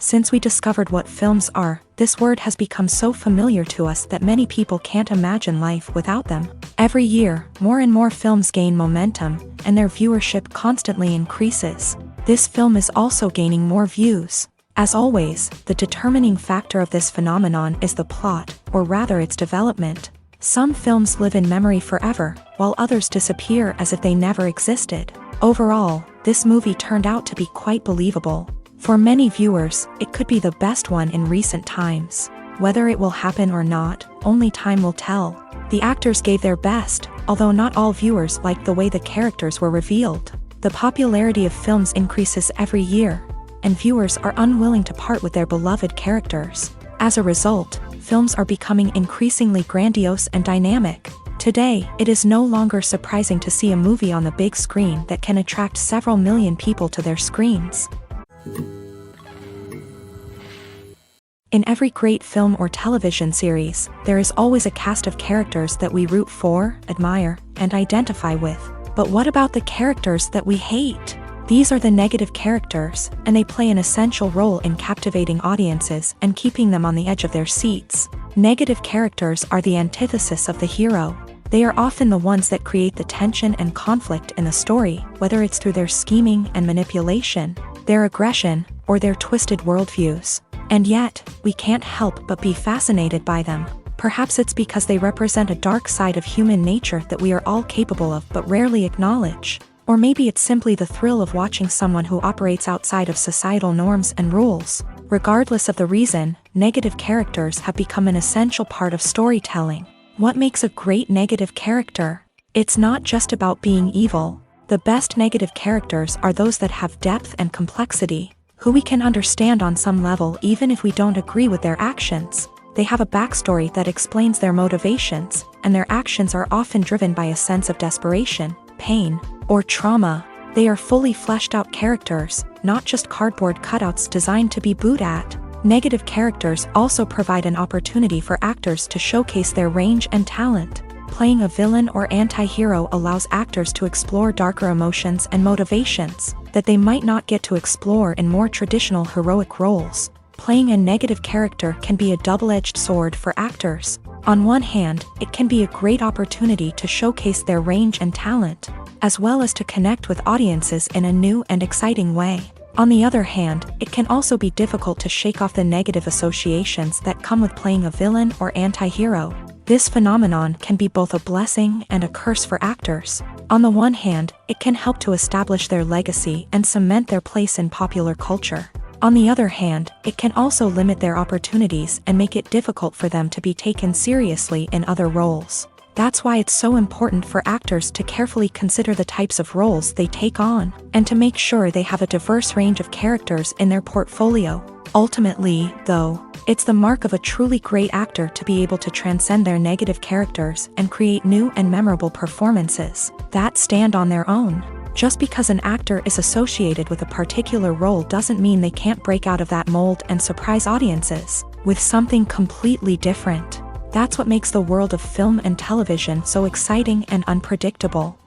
Since we discovered what films are, this word has become so familiar to us that many people can't imagine life without them. Every year, more and more films gain momentum, and their viewership constantly increases. This film is also gaining more views. As always, the determining factor of this phenomenon is the plot, or rather its development. Some films live in memory forever, while others disappear as if they never existed. Overall, this movie turned out to be quite believable. For many viewers, it could be the best one in recent times. Whether it will happen or not, only time will tell. The actors gave their best, although not all viewers liked the way the characters were revealed. The popularity of films increases every year, and viewers are unwilling to part with their beloved characters. As a result, films are becoming increasingly grandiose and dynamic. Today, it is no longer surprising to see a movie on the big screen that can attract several million people to their screens. In every great film or television series, there is always a cast of characters that we root for, admire, and identify with. But what about the characters that we hate? These are the negative characters, and they play an essential role in captivating audiences and keeping them on the edge of their seats. Negative characters are the antithesis of the hero. They are often the ones that create the tension and conflict in the story, whether it's through their scheming and manipulation, their aggression, or their twisted worldviews. And yet, we can't help but be fascinated by them. Perhaps it's because they represent a dark side of human nature that we are all capable of but rarely acknowledge. Or maybe it's simply the thrill of watching someone who operates outside of societal norms and rules. Regardless of the reason, negative characters have become an essential part of storytelling. What makes a great negative character? It's not just about being evil. The best negative characters are those that have depth and complexity, who we can understand on some level even if we don't agree with their actions. They have a backstory that explains their motivations, and their actions are often driven by a sense of desperation, pain, or trauma. They are fully fleshed out characters, not just cardboard cutouts designed to be booed at. Negative characters also provide an opportunity for actors to showcase their range and talent. Playing a villain or anti-hero allows actors to explore darker emotions and motivations that they might not get to explore in more traditional heroic roles. Playing a negative character can be a double-edged sword for actors. On one hand, it can be a great opportunity to showcase their range and talent, as well as to connect with audiences in a new and exciting way. On the other hand, it can also be difficult to shake off the negative associations that come with playing a villain or anti-hero. This phenomenon can be both a blessing and a curse for actors. On the one hand, it can help to establish their legacy and cement their place in popular culture. On the other hand, it can also limit their opportunities and make it difficult for them to be taken seriously in other roles. That's why it's so important for actors to carefully consider the types of roles they take on, and to make sure they have a diverse range of characters in their portfolio. Ultimately, though, it's the mark of a truly great actor to be able to transcend their negative characters and create new and memorable performances that stand on their own. Just because an actor is associated with a particular role doesn't mean they can't break out of that mold and surprise audiences with something completely different. That's what makes the world of film and television so exciting and unpredictable.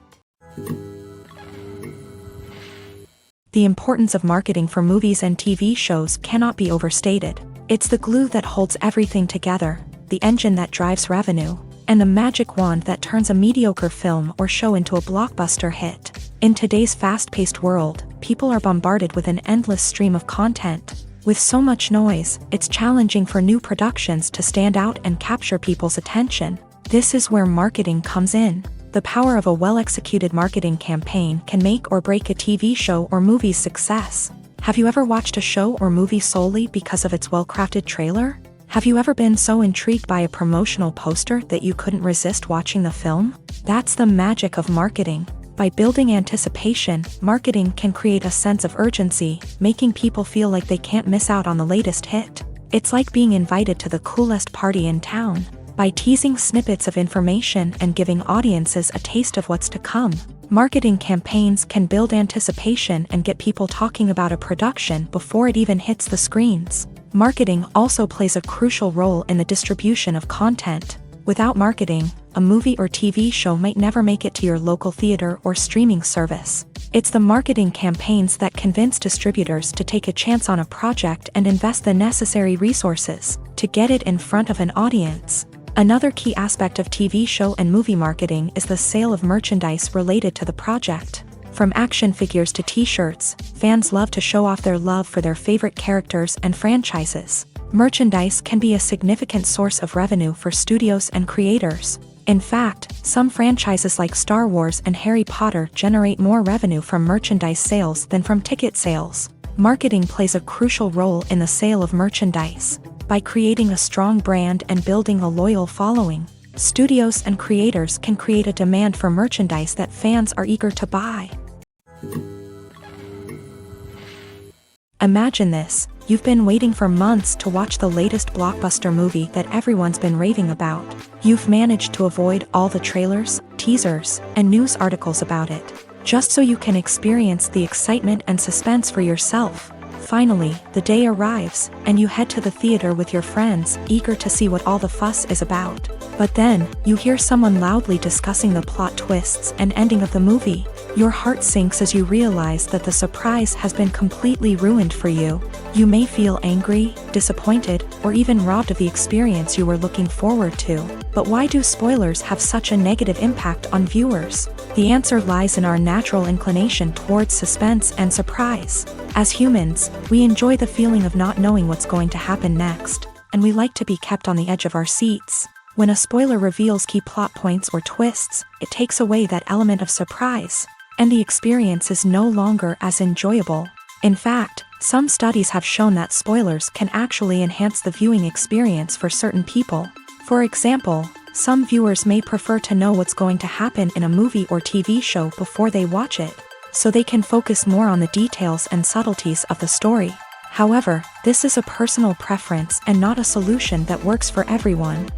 The importance of marketing for movies and TV shows cannot be overstated. It's the glue that holds everything together, the engine that drives revenue, and the magic wand that turns a mediocre film or show into a blockbuster hit. In today's fast-paced world, people are bombarded with an endless stream of content. With so much noise, it's challenging for new productions to stand out and capture people's attention. This is where marketing comes in. The power of a well-executed marketing campaign can make or break a TV show or movie's success. Have you ever watched a show or movie solely because of its well-crafted trailer? Have you ever been so intrigued by a promotional poster that you couldn't resist watching the film? That's the magic of marketing. By building anticipation, marketing can create a sense of urgency, making people feel like they can't miss out on the latest hit. It's like being invited to the coolest party in town. By teasing snippets of information and giving audiences a taste of what's to come, marketing campaigns can build anticipation and get people talking about a production before it even hits the screens. Marketing also plays a crucial role in the distribution of content. Without marketing, a movie or TV show might never make it to your local theater or streaming service. It's the marketing campaigns that convince distributors to take a chance on a project and invest the necessary resources to get it in front of an audience. Another key aspect of TV show and movie marketing is the sale of merchandise related to the project. From action figures to t-shirts, fans love to show off their love for their favorite characters and franchises. Merchandise can be a significant source of revenue for studios and creators. In fact, some franchises like Star Wars and Harry Potter generate more revenue from merchandise sales than from ticket sales. Marketing plays a crucial role in the sale of merchandise. By creating a strong brand and building a loyal following, studios and creators can create a demand for merchandise that fans are eager to buy. Imagine this. You've been waiting for months to watch the latest blockbuster movie that everyone's been raving about. You've managed to avoid all the trailers, teasers, and news articles about it, just so you can experience the excitement and suspense for yourself. Finally, the day arrives, and you head to the theater with your friends, eager to see what all the fuss is about. But then, you hear someone loudly discussing the plot twists and ending of the movie. Your heart sinks as you realize that the surprise has been completely ruined for you. You may feel angry, disappointed, or even robbed of the experience you were looking forward to. But why do spoilers have such a negative impact on viewers? The answer lies in our natural inclination towards suspense and surprise. As humans, we enjoy the feeling of not knowing what's going to happen next, and we like to be kept on the edge of our seats. When a spoiler reveals key plot points or twists, it takes away that element of surprise, and the experience is no longer as enjoyable. In fact, some studies have shown that spoilers can actually enhance the viewing experience for certain people. For example, some viewers may prefer to know what's going to happen in a movie or TV show before they watch it, so they can focus more on the details and subtleties of the story. However, this is a personal preference and not a solution that works for everyone.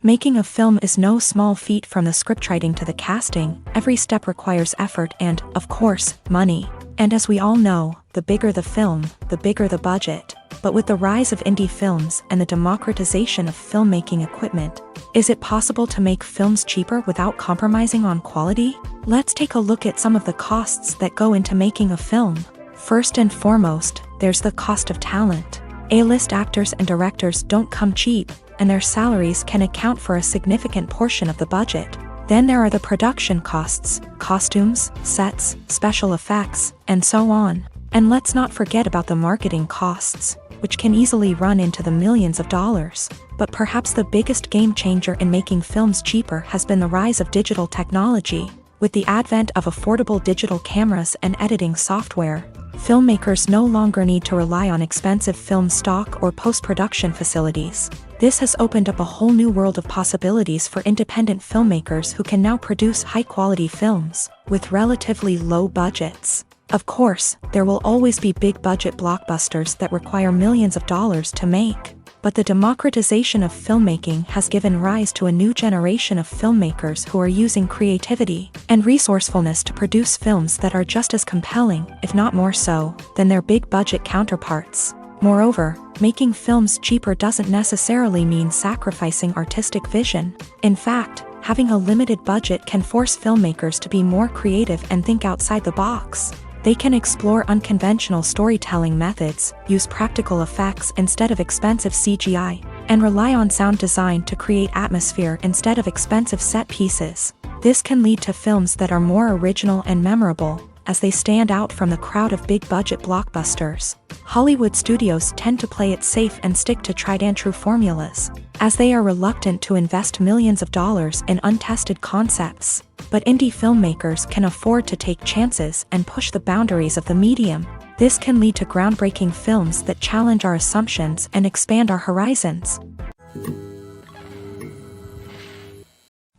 Making a film is no small feat. From the scriptwriting to the casting, every step requires effort and, of course, money. And as we all know, the bigger the film, the bigger the budget. But with the rise of indie films and the democratization of filmmaking equipment, is it possible to make films cheaper without compromising on quality? Let's take a look at some of the costs that go into making a film. First and foremost, there's the cost of talent. A-list actors and directors don't come cheap, and their salaries can account for a significant portion of the budget. Then there are the production costs, costumes, sets, special effects, and so on. And let's not forget about the marketing costs, which can easily run into the millions of dollars. But perhaps the biggest game changer in making films cheaper has been the rise of digital technology. With the advent of affordable digital cameras and editing software, filmmakers no longer need to rely on expensive film stock or post-production facilities. This has opened up a whole new world of possibilities for independent filmmakers who can now produce high-quality films with relatively low budgets. Of course, there will always be big-budget blockbusters that require millions of dollars to make. But the democratization of filmmaking has given rise to a new generation of filmmakers who are using creativity and resourcefulness to produce films that are just as compelling, if not more so, than their big-budget counterparts. Moreover, making films cheaper doesn't necessarily mean sacrificing artistic vision. In fact, having a limited budget can force filmmakers to be more creative and think outside the box. They can explore unconventional storytelling methods, use practical effects instead of expensive CGI, and rely on sound design to create atmosphere instead of expensive set pieces. This can lead to films that are more original and memorable, as they stand out from the crowd of big-budget blockbusters. Hollywood studios tend to play it safe and stick to tried-and-true formulas, as they are reluctant to invest millions of dollars in untested concepts. But indie filmmakers can afford to take chances and push the boundaries of the medium. This can lead to groundbreaking films that challenge our assumptions and expand our horizons.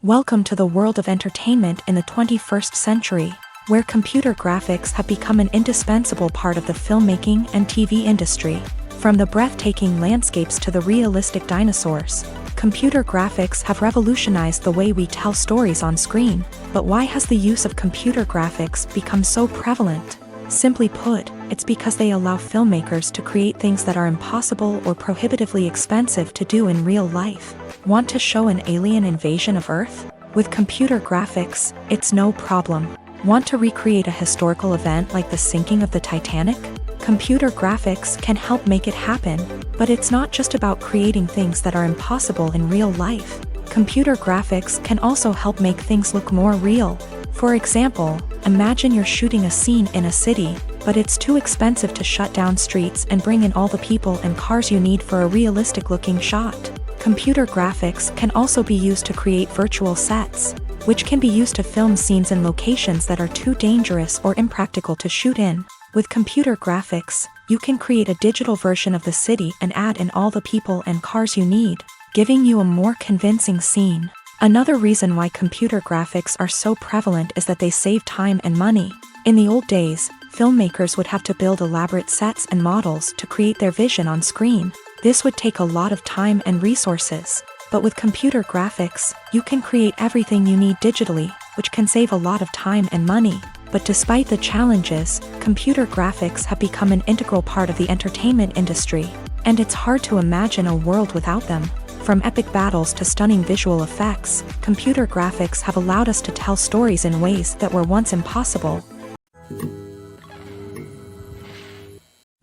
Welcome to the world of entertainment in the 21st century, where computer graphics have become an indispensable part of the filmmaking and TV industry. From the breathtaking landscapes to the realistic dinosaurs, computer graphics have revolutionized the way we tell stories on screen. But why has the use of computer graphics become so prevalent? Simply put, it's because they allow filmmakers to create things that are impossible or prohibitively expensive to do in real life. Want to show an alien invasion of Earth? With computer graphics, it's no problem. Want to recreate a historical event like the sinking of the Titanic? Computer graphics can help make it happen, but it's not just about creating things that are impossible in real life. Computer graphics can also help make things look more real. For example, imagine you're shooting a scene in a city, but it's too expensive to shut down streets and bring in all the people and cars you need for a realistic-looking shot. Computer graphics can also be used to create virtual sets, which can be used to film scenes in locations that are too dangerous or impractical to shoot in. With computer graphics, you can create a digital version of the city and add in all the people and cars you need, giving you a more convincing scene. Another reason why computer graphics are so prevalent is that they save time and money. In the old days, filmmakers would have to build elaborate sets and models to create their vision on screen. This would take a lot of time and resources. But with computer graphics, you can create everything you need digitally, which can save a lot of time and money. But despite the challenges, computer graphics have become an integral part of the entertainment industry, and it's hard to imagine a world without them. From epic battles to stunning visual effects, computer graphics have allowed us to tell stories in ways that were once impossible.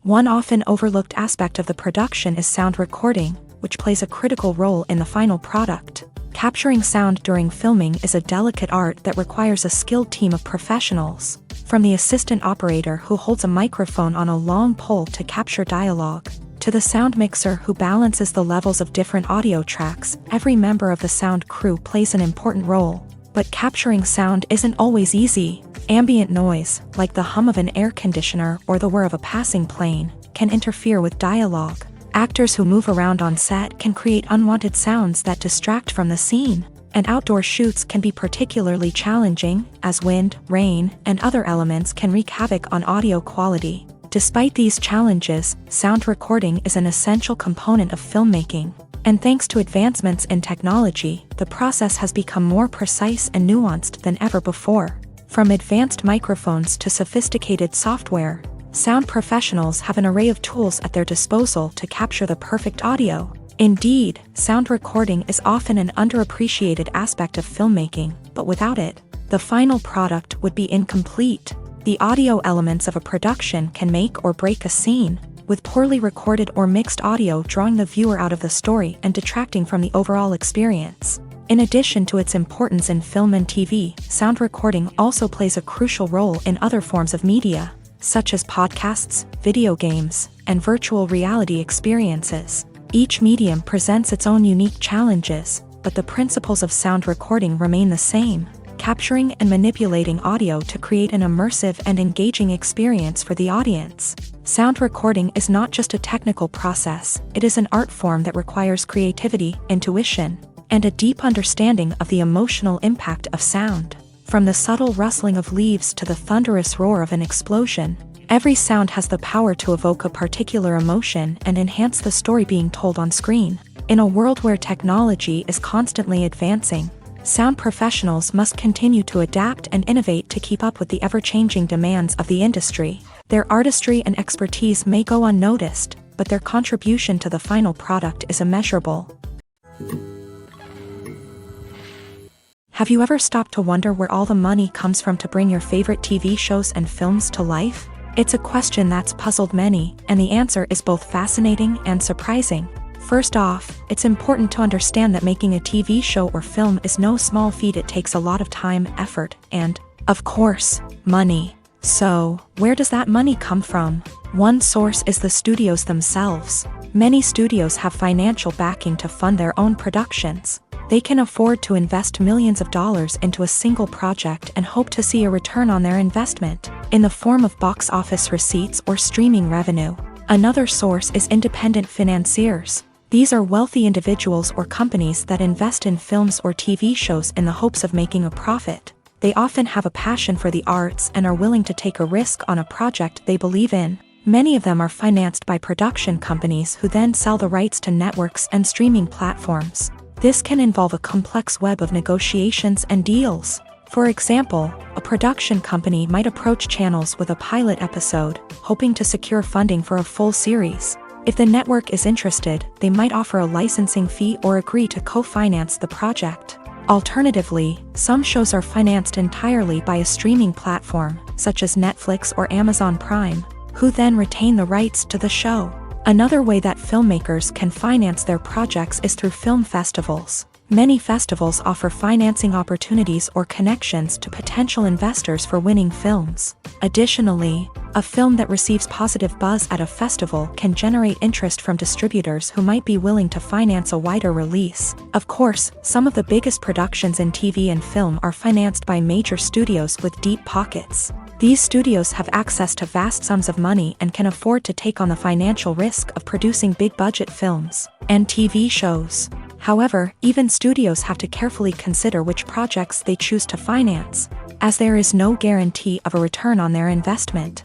One often overlooked aspect of the production is sound recording, which plays a critical role in the final product. Capturing sound during filming is a delicate art that requires a skilled team of professionals. From the assistant operator who holds a microphone on a long pole to capture dialogue, to the sound mixer who balances the levels of different audio tracks, every member of the sound crew plays an important role. But capturing sound isn't always easy. Ambient noise, like the hum of an air conditioner or the whir of a passing plane, can interfere with dialogue. Actors who move around on set can create unwanted sounds that distract from the scene, and outdoor shoots can be particularly challenging, as wind, rain, and other elements can wreak havoc on audio quality. Despite these challenges, sound recording is an essential component of filmmaking, and thanks to advancements in technology, the process has become more precise and nuanced than ever before. From advanced microphones to sophisticated software, sound professionals have an array of tools at their disposal to capture the perfect audio. Indeed, sound recording is often an underappreciated aspect of filmmaking, but without it, the final product would be incomplete. The audio elements of a production can make or break a scene, with poorly recorded or mixed audio drawing the viewer out of the story and detracting from the overall experience. In addition to its importance in film and TV, sound recording also plays a crucial role in other forms of media, such as podcasts, video games, and virtual reality experiences. Each medium presents its own unique challenges, but the principles of sound recording remain the same, capturing and manipulating audio to create an immersive and engaging experience for the audience. Sound recording is not just a technical process, it is an art form that requires creativity, intuition, and a deep understanding of the emotional impact of sound. From the subtle rustling of leaves to the thunderous roar of an explosion, every sound has the power to evoke a particular emotion and enhance the story being told on screen. In a world where technology is constantly advancing, sound professionals must continue to adapt and innovate to keep up with the ever-changing demands of the industry. Their artistry and expertise may go unnoticed, but their contribution to the final product is immeasurable. Have you ever stopped to wonder where all the money comes from to bring your favorite TV shows and films to life? It's a question that's puzzled many, and the answer is both fascinating and surprising. First off, it's important to understand that making a TV show or film is no small feat. It takes a lot of time, effort, and, of course, money. So, where does that money come from? One source is the studios themselves. Many studios have financial backing to fund their own productions. They can afford to invest millions of dollars into a single project and hope to see a return on their investment, in the form of box office receipts or streaming revenue. Another source is independent financiers. These are wealthy individuals or companies that invest in films or TV shows in the hopes of making a profit. They often have a passion for the arts and are willing to take a risk on a project they believe in. Many of them are financed by production companies who then sell the rights to networks and streaming platforms. This can involve a complex web of negotiations and deals. For example, a production company might approach channels with a pilot episode, hoping to secure funding for a full series. If the network is interested, they might offer a licensing fee or agree to co-finance the project. Alternatively, some shows are financed entirely by a streaming platform, such as Netflix or Amazon Prime, who then retain the rights to the show. Another way that filmmakers can finance their projects is through film festivals. Many festivals offer financing opportunities or connections to potential investors for winning films. Additionally, a film that receives positive buzz at a festival can generate interest from distributors who might be willing to finance a wider release. Of course, some of the biggest productions in TV and film are financed by major studios with deep pockets. These studios have access to vast sums of money and can afford to take on the financial risk of producing big-budget films and TV shows. However, even studios have to carefully consider which projects they choose to finance, as there is no guarantee of a return on their investment.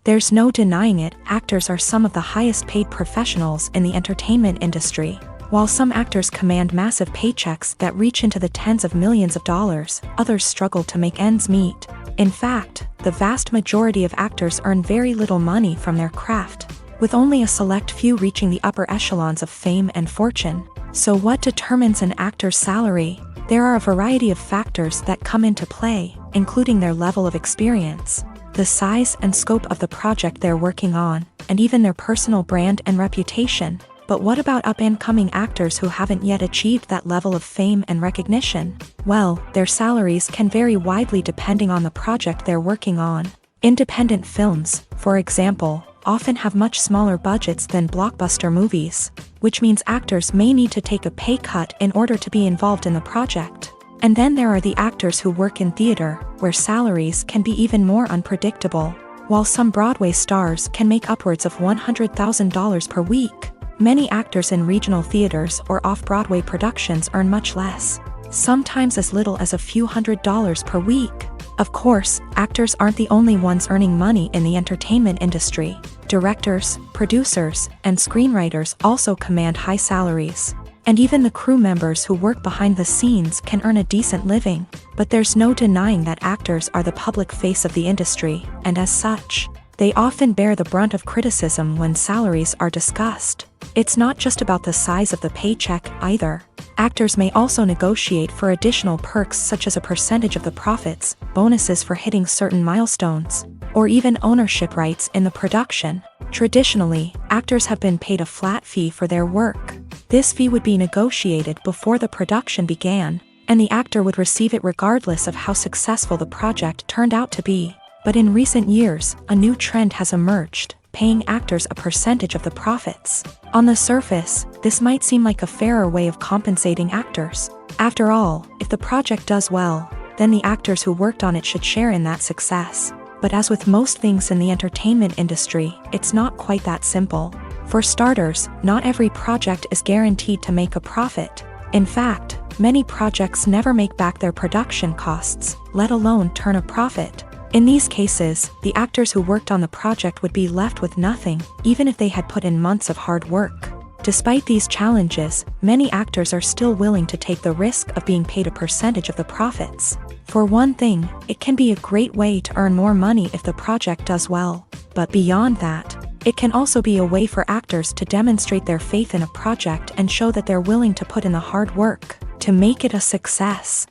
There's no denying it, actors are some of the highest paid professionals in the entertainment industry. While some actors command massive paychecks that reach into the tens of millions of dollars, others struggle to make ends meet. In fact, the vast majority of actors earn very little money from their craft, with only a select few reaching the upper echelons of fame and fortune. So what determines an actor's salary? There are a variety of factors that come into play, including their level of experience, the size and scope of the project they're working on, and even their personal brand and reputation. But what about up-and-coming actors who haven't yet achieved that level of fame and recognition? Well, their salaries can vary widely depending on the project they're working on. Independent films, for example, often have much smaller budgets than blockbuster movies, which means actors may need to take a pay cut in order to be involved in the project. And then there are the actors who work in theater, where salaries can be even more unpredictable. While some Broadway stars can make upwards of $100,000 per week, many actors in regional theaters or off-Broadway productions earn much less, sometimes as little as a few $100s per week. Of course, actors aren't the only ones earning money in the entertainment industry. Directors, producers, and screenwriters also command high salaries. And even the crew members who work behind the scenes can earn a decent living. But there's no denying that actors are the public face of the industry, and as such, they often bear the brunt of criticism when salaries are discussed. It's not just about the size of the paycheck, either. Actors may also negotiate for additional perks such as a percentage of the profits, bonuses for hitting certain milestones, or even ownership rights in the production. Traditionally, actors have been paid a flat fee for their work. This fee would be negotiated before the production began, and the actor would receive it regardless of how successful the project turned out to be. But in recent years, a new trend has emerged, paying actors a percentage of the profits. On the surface, this might seem like a fairer way of compensating actors. After all, if the project does well, then the actors who worked on it should share in that success. But as with most things in the entertainment industry, it's not quite that simple. For starters, not every project is guaranteed to make a profit. In fact, many projects never make back their production costs, let alone turn a profit. In these cases, the actors who worked on the project would be left with nothing, even if they had put in months of hard work. Despite these challenges, many actors are still willing to take the risk of being paid a percentage of the profits. For one thing, it can be a great way to earn more money if the project does well. But beyond that, it can also be a way for actors to demonstrate their faith in a project and show that they're willing to put in the hard work to make it a success.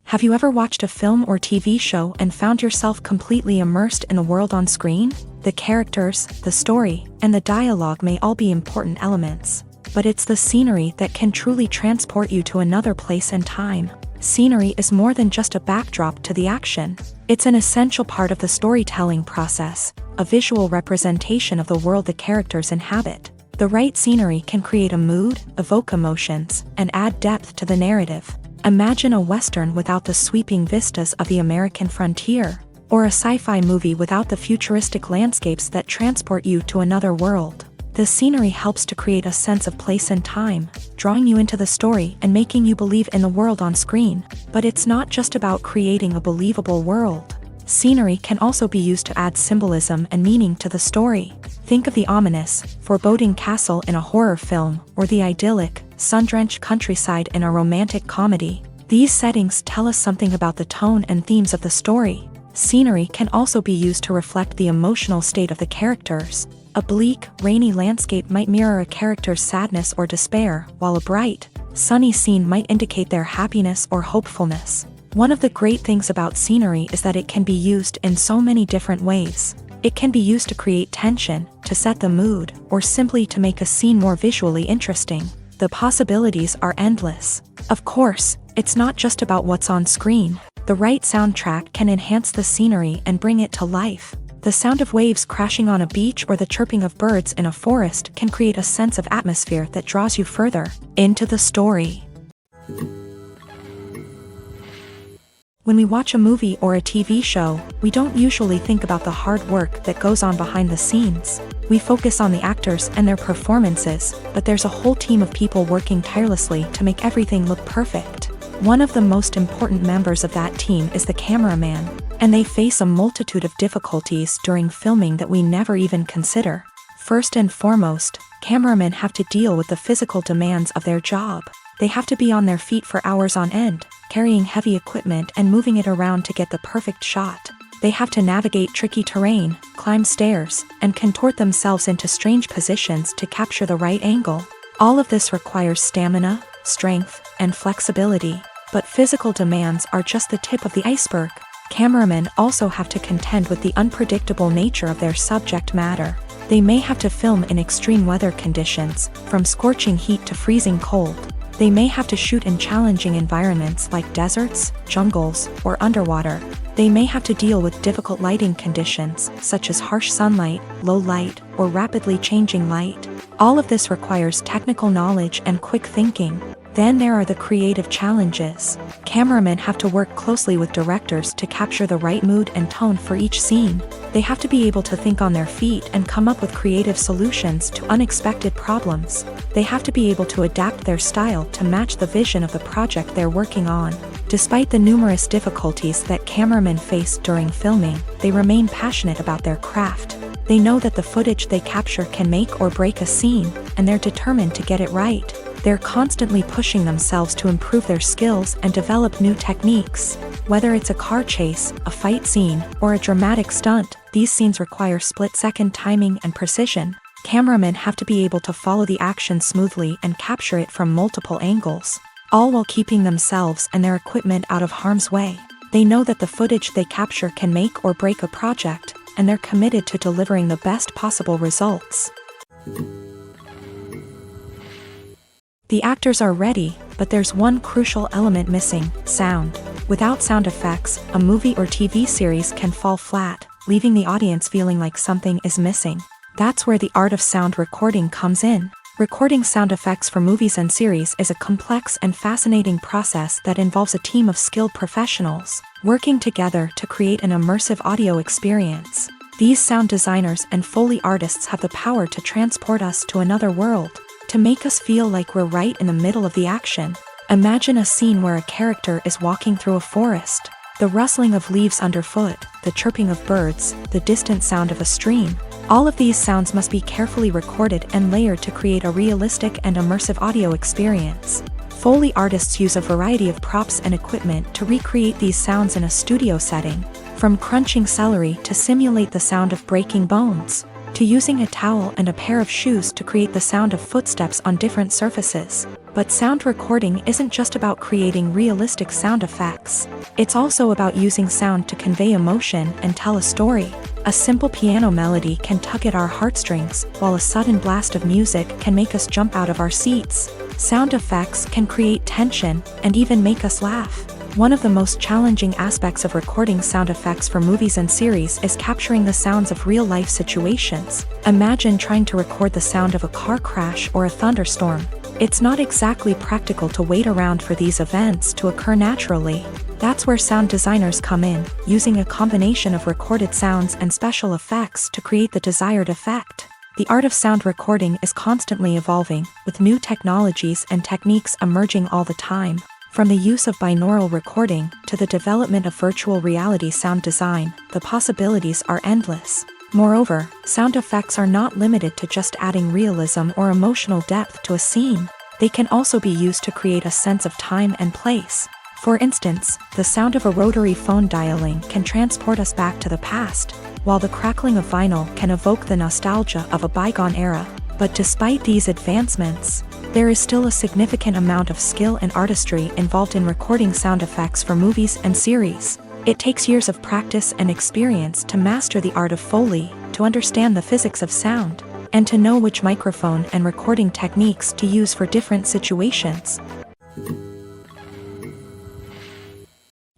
Have you ever watched a film or TV show and found yourself completely immersed in the world on screen? The characters, the story, and the dialogue may all be important elements, but it's the scenery that can truly transport you to another place and time. Scenery is more than just a backdrop to the action. It's an essential part of the storytelling process, a visual representation of the world the characters inhabit. The right scenery can create a mood, evoke emotions, and add depth to the narrative. Imagine a Western without the sweeping vistas of the American frontier, or a sci-fi movie without the futuristic landscapes that transport you to another world. The scenery helps to create a sense of place and time, drawing you into the story and making you believe in the world on screen. But it's not just about creating a believable world. Scenery can also be used to add symbolism and meaning to the story. Think of the ominous, foreboding castle in a horror film, or the idyllic, sun-drenched countryside in a romantic comedy. These settings tell us something about the tone and themes of the story. Scenery can also be used to reflect the emotional state of the characters. A bleak, rainy landscape might mirror a character's sadness or despair, while a bright, sunny scene might indicate their happiness or hopefulness. One of the great things about scenery is that it can be used in so many different ways. It can be used to create tension, to set the mood, or simply to make a scene more visually interesting. The possibilities are endless. Of course, it's not just about what's on screen. The right soundtrack can enhance the scenery and bring it to life. The sound of waves crashing on a beach or the chirping of birds in a forest can create a sense of atmosphere that draws you further into the story. When we watch a movie or a TV show, we don't usually think about the hard work that goes on behind the scenes. We focus on the actors and their performances, but there's a whole team of people working tirelessly to make everything look perfect. One of the most important members of that team is the cameraman, and they face a multitude of difficulties during filming that we never even consider. First and foremost, cameramen have to deal with the physical demands of their job. They have to be on their feet for hours on end, carrying heavy equipment and moving it around to get the perfect shot. They have to navigate tricky terrain, climb stairs, and contort themselves into strange positions to capture the right angle. All of this requires stamina, strength, and flexibility. But physical demands are just the tip of the iceberg. Cameramen also have to contend with the unpredictable nature of their subject matter. They may have to film in extreme weather conditions, from scorching heat to freezing cold. They may have to shoot in challenging environments like deserts, jungles, or underwater. They may have to deal with difficult lighting conditions, such as harsh sunlight, low light, or rapidly changing light. All of this requires technical knowledge and quick thinking. Then there are the creative challenges. Cameramen have to work closely with directors to capture the right mood and tone for each scene. They have to be able to think on their feet and come up with creative solutions to unexpected problems. They have to be able to adapt their style to match the vision of the project they're working on. Despite the numerous difficulties that cameramen face during filming, they remain passionate about their craft. They know that the footage they capture can make or break a scene, and they're determined to get it right. They're constantly pushing themselves to improve their skills and develop new techniques. Whether it's a car chase, a fight scene, or a dramatic stunt, these scenes require split-second timing and precision. Cameramen have to be able to follow the action smoothly and capture it from multiple angles, all while keeping themselves and their equipment out of harm's way. They know that the footage they capture can make or break a project, and they're committed to delivering the best possible results. The actors are ready, but there's one crucial element missing: sound. Without sound effects, a movie or TV series can fall flat, leaving the audience feeling like something is missing. That's where the art of sound recording comes in. Recording sound effects for movies and series is a complex and fascinating process that involves a team of skilled professionals working together to create an immersive audio experience. These sound designers and Foley artists have the power to transport us to another world, to make us feel like we're right in the middle of the action. Imagine a scene where a character is walking through a forest. The rustling of leaves underfoot, the chirping of birds, the distant sound of a stream. All of these sounds must be carefully recorded and layered to create a realistic and immersive audio experience. Foley artists use a variety of props and equipment to recreate these sounds in a studio setting, from crunching celery to simulate the sound of breaking bones, to using a towel and a pair of shoes to create the sound of footsteps on different surfaces. But sound recording isn't just about creating realistic sound effects. It's also about using sound to convey emotion and tell a story. A simple piano melody can tug at our heartstrings, while a sudden blast of music can make us jump out of our seats. Sound effects can create tension and even make us laugh. One of the most challenging aspects of recording sound effects for movies and series is capturing the sounds of real-life situations. Imagine trying to record the sound of a car crash or a thunderstorm. It's not exactly practical to wait around for these events to occur naturally. That's where sound designers come in, using a combination of recorded sounds and special effects to create the desired effect. The art of sound recording is constantly evolving, with new technologies and techniques emerging all the time. From the use of binaural recording to the development of virtual reality sound design, the possibilities are endless. Moreover, sound effects are not limited to just adding realism or emotional depth to a scene. They can also be used to create a sense of time and place. For instance, the sound of a rotary phone dialing can transport us back to the past, while the crackling of vinyl can evoke the nostalgia of a bygone era. But despite these advancements, there is still a significant amount of skill and artistry involved in recording sound effects for movies and series. It takes years of practice and experience to master the art of Foley, to understand the physics of sound, and to know which microphone and recording techniques to use for different situations.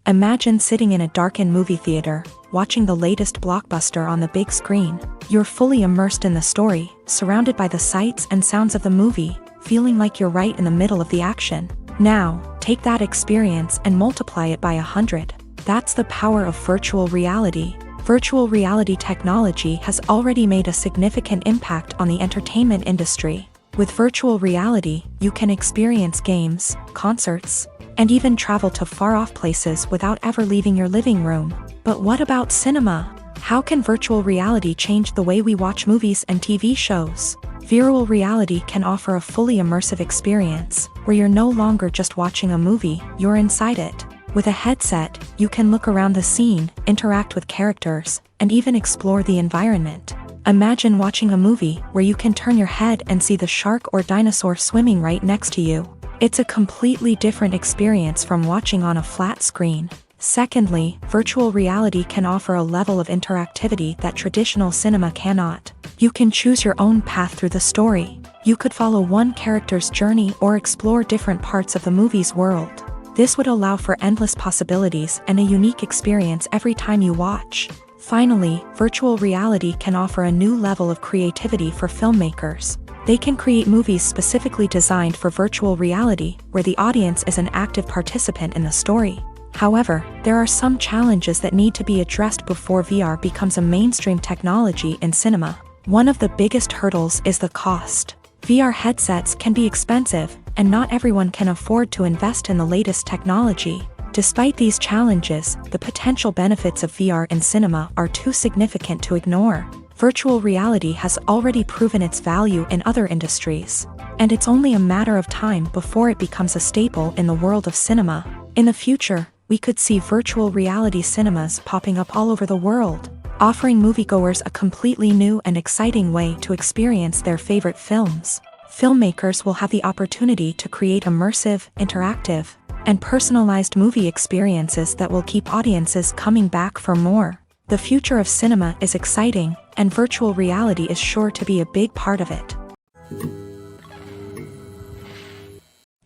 Imagine sitting in a darkened movie theater, watching the latest blockbuster on the big screen. You're fully immersed in the story, surrounded by the sights and sounds of the movie, feeling like you're right in the middle of the action. Now, take that experience and multiply it by 100. That's the power of virtual reality. Virtual reality technology has already made a significant impact on the entertainment industry. With virtual reality, you can experience games, concerts, and even travel to far-off places without ever leaving your living room. But what about cinema? How can virtual reality change the way we watch movies and TV shows? Virtual reality can offer a fully immersive experience, where you're no longer just watching a movie, you're inside it. With a headset, you can look around the scene, interact with characters, and even explore the environment. Imagine watching a movie where you can turn your head and see the shark or dinosaur swimming right next to you. It's a completely different experience from watching on a flat screen. Secondly, virtual reality can offer a level of interactivity that traditional cinema cannot. You can choose your own path through the story. You could follow one character's journey or explore different parts of the movie's world. This would allow for endless possibilities and a unique experience every time you watch. Finally, virtual reality can offer a new level of creativity for filmmakers. They can create movies specifically designed for virtual reality, where the audience is an active participant in the story. However, there are some challenges that need to be addressed before VR becomes a mainstream technology in cinema. One of the biggest hurdles is the cost. VR headsets can be expensive, and not everyone can afford to invest in the latest technology. Despite these challenges, the potential benefits of VR in cinema are too significant to ignore. Virtual reality has already proven its value in other industries, and it's only a matter of time before it becomes a staple in the world of cinema. In the future, we could see virtual reality cinemas popping up all over the world, offering moviegoers a completely new and exciting way to experience their favorite films. Filmmakers will have the opportunity to create immersive, interactive, and personalized movie experiences that will keep audiences coming back for more. The future of cinema is exciting, and virtual reality is sure to be a big part of it.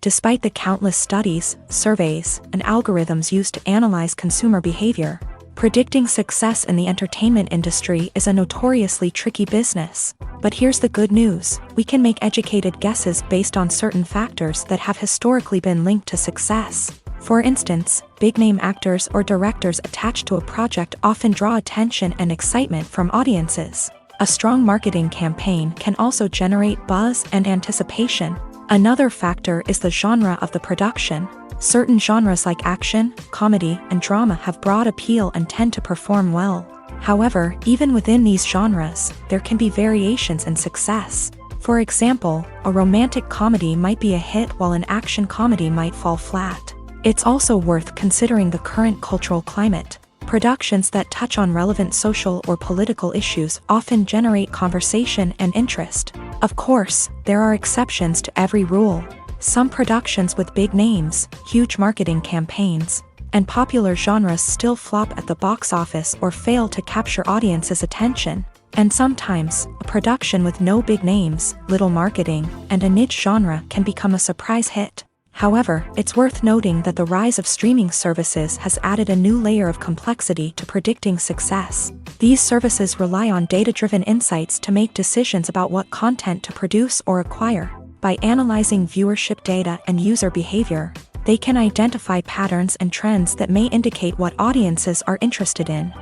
Despite the countless studies, surveys, and algorithms used to analyze consumer behavior, predicting success in the entertainment industry is a notoriously tricky business. But here's the good news: we can make educated guesses based on certain factors that have historically been linked to success. For instance, big-name actors or directors attached to a project often draw attention and excitement from audiences. A strong marketing campaign can also generate buzz and anticipation. Another factor is the genre of the production. Certain genres like action, comedy, and drama have broad appeal and tend to perform well. However, even within these genres, there can be variations in success. For example, a romantic comedy might be a hit while an action comedy might fall flat. It's also worth considering the current cultural climate. Productions that touch on relevant social or political issues often generate conversation and interest. Of course, there are exceptions to every rule. Some productions with big names, huge marketing campaigns, and popular genres still flop at the box office or fail to capture audiences' attention. And sometimes, a production with no big names, little marketing, and a niche genre can become a surprise hit. However, it's worth noting that the rise of streaming services has added a new layer of complexity to predicting success. These services rely on data-driven insights to make decisions about what content to produce or acquire. By analyzing viewership data and user behavior, they can identify patterns and trends that may indicate what audiences are interested in.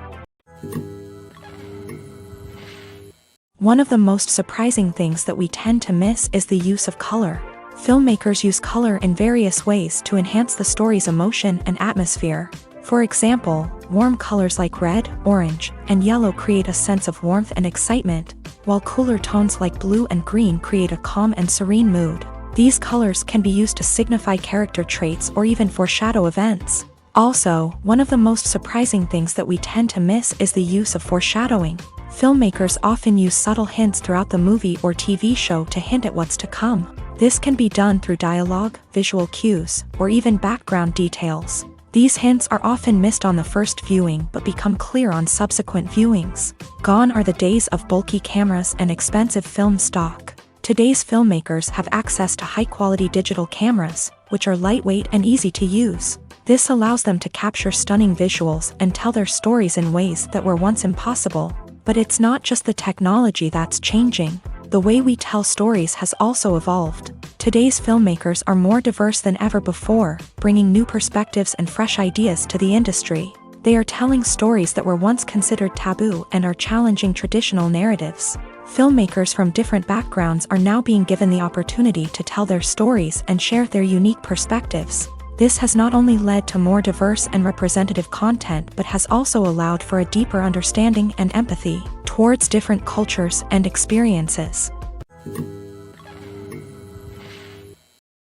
One of the most surprising things that we tend to miss is the use of color. Filmmakers use color in various ways to enhance the story's emotion and atmosphere. For example, warm colors like red, orange, and yellow create a sense of warmth and excitement, while cooler tones like blue and green create a calm and serene mood. These colors can be used to signify character traits or even foreshadow events. Also, one of the most surprising things that we tend to miss is the use of foreshadowing. Filmmakers often use subtle hints throughout the movie or TV show to hint at what's to come. This can be done through dialogue, visual cues, or even background details. These hints are often missed on the first viewing but become clear on subsequent viewings. Gone are the days of bulky cameras and expensive film stock. Today's filmmakers have access to high-quality digital cameras, which are lightweight and easy to use. This allows them to capture stunning visuals and tell their stories in ways that were once impossible. But it's not just the technology that's changing. The way we tell stories has also evolved. Today's filmmakers are more diverse than ever before, bringing new perspectives and fresh ideas to the industry. They are telling stories that were once considered taboo and are challenging traditional narratives. Filmmakers from different backgrounds are now being given the opportunity to tell their stories and share their unique perspectives. This has not only led to more diverse and representative content but has also allowed for a deeper understanding and empathy towards different cultures and experiences.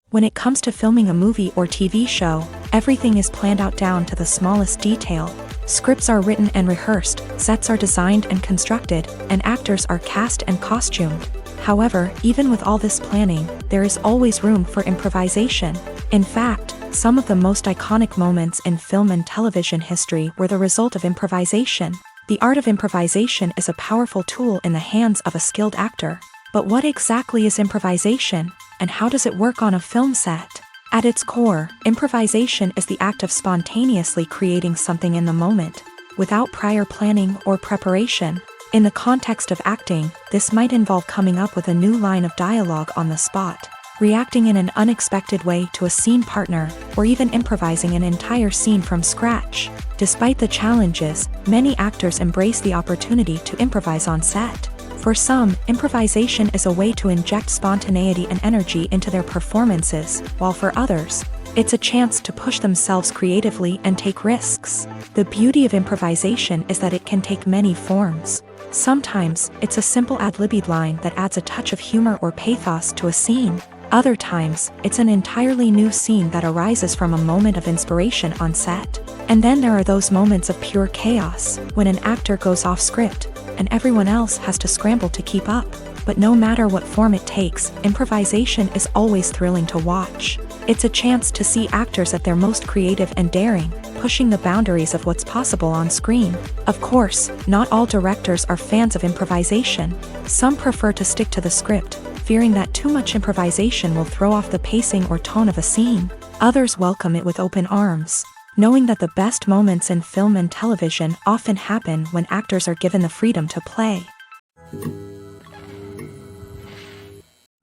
When it comes to filming a movie or TV show, everything is planned out down to the smallest detail. Scripts are written and rehearsed, sets are designed and constructed, and actors are cast and costumed. However, even with all this planning, there is always room for improvisation. In fact, some of the most iconic moments in film and television history were the result of improvisation. The art of improvisation is a powerful tool in the hands of a skilled actor. But what exactly is improvisation, and how does it work on a film set? At its core, improvisation is the act of spontaneously creating something in the moment, without prior planning or preparation. In the context of acting, this might involve coming up with a new line of dialogue on the spot, reacting in an unexpected way to a scene partner, or even improvising an entire scene from scratch. Despite the challenges, many actors embrace the opportunity to improvise on set. For some, improvisation is a way to inject spontaneity and energy into their performances, while for others, it's a chance to push themselves creatively and take risks. The beauty of improvisation is that it can take many forms. Sometimes, it's a simple ad-libbed line that adds a touch of humor or pathos to a scene. Other times, it's an entirely new scene that arises from a moment of inspiration on set. And then there are those moments of pure chaos, when an actor goes off script, and everyone else has to scramble to keep up. But no matter what form it takes, improvisation is always thrilling to watch. It's a chance to see actors at their most creative and daring, pushing the boundaries of what's possible on screen. Of course, not all directors are fans of improvisation. Some prefer to stick to the script, fearing that too much improvisation will throw off the pacing or tone of a scene. Others welcome it with open arms, knowing that the best moments in film and television often happen when actors are given the freedom to play.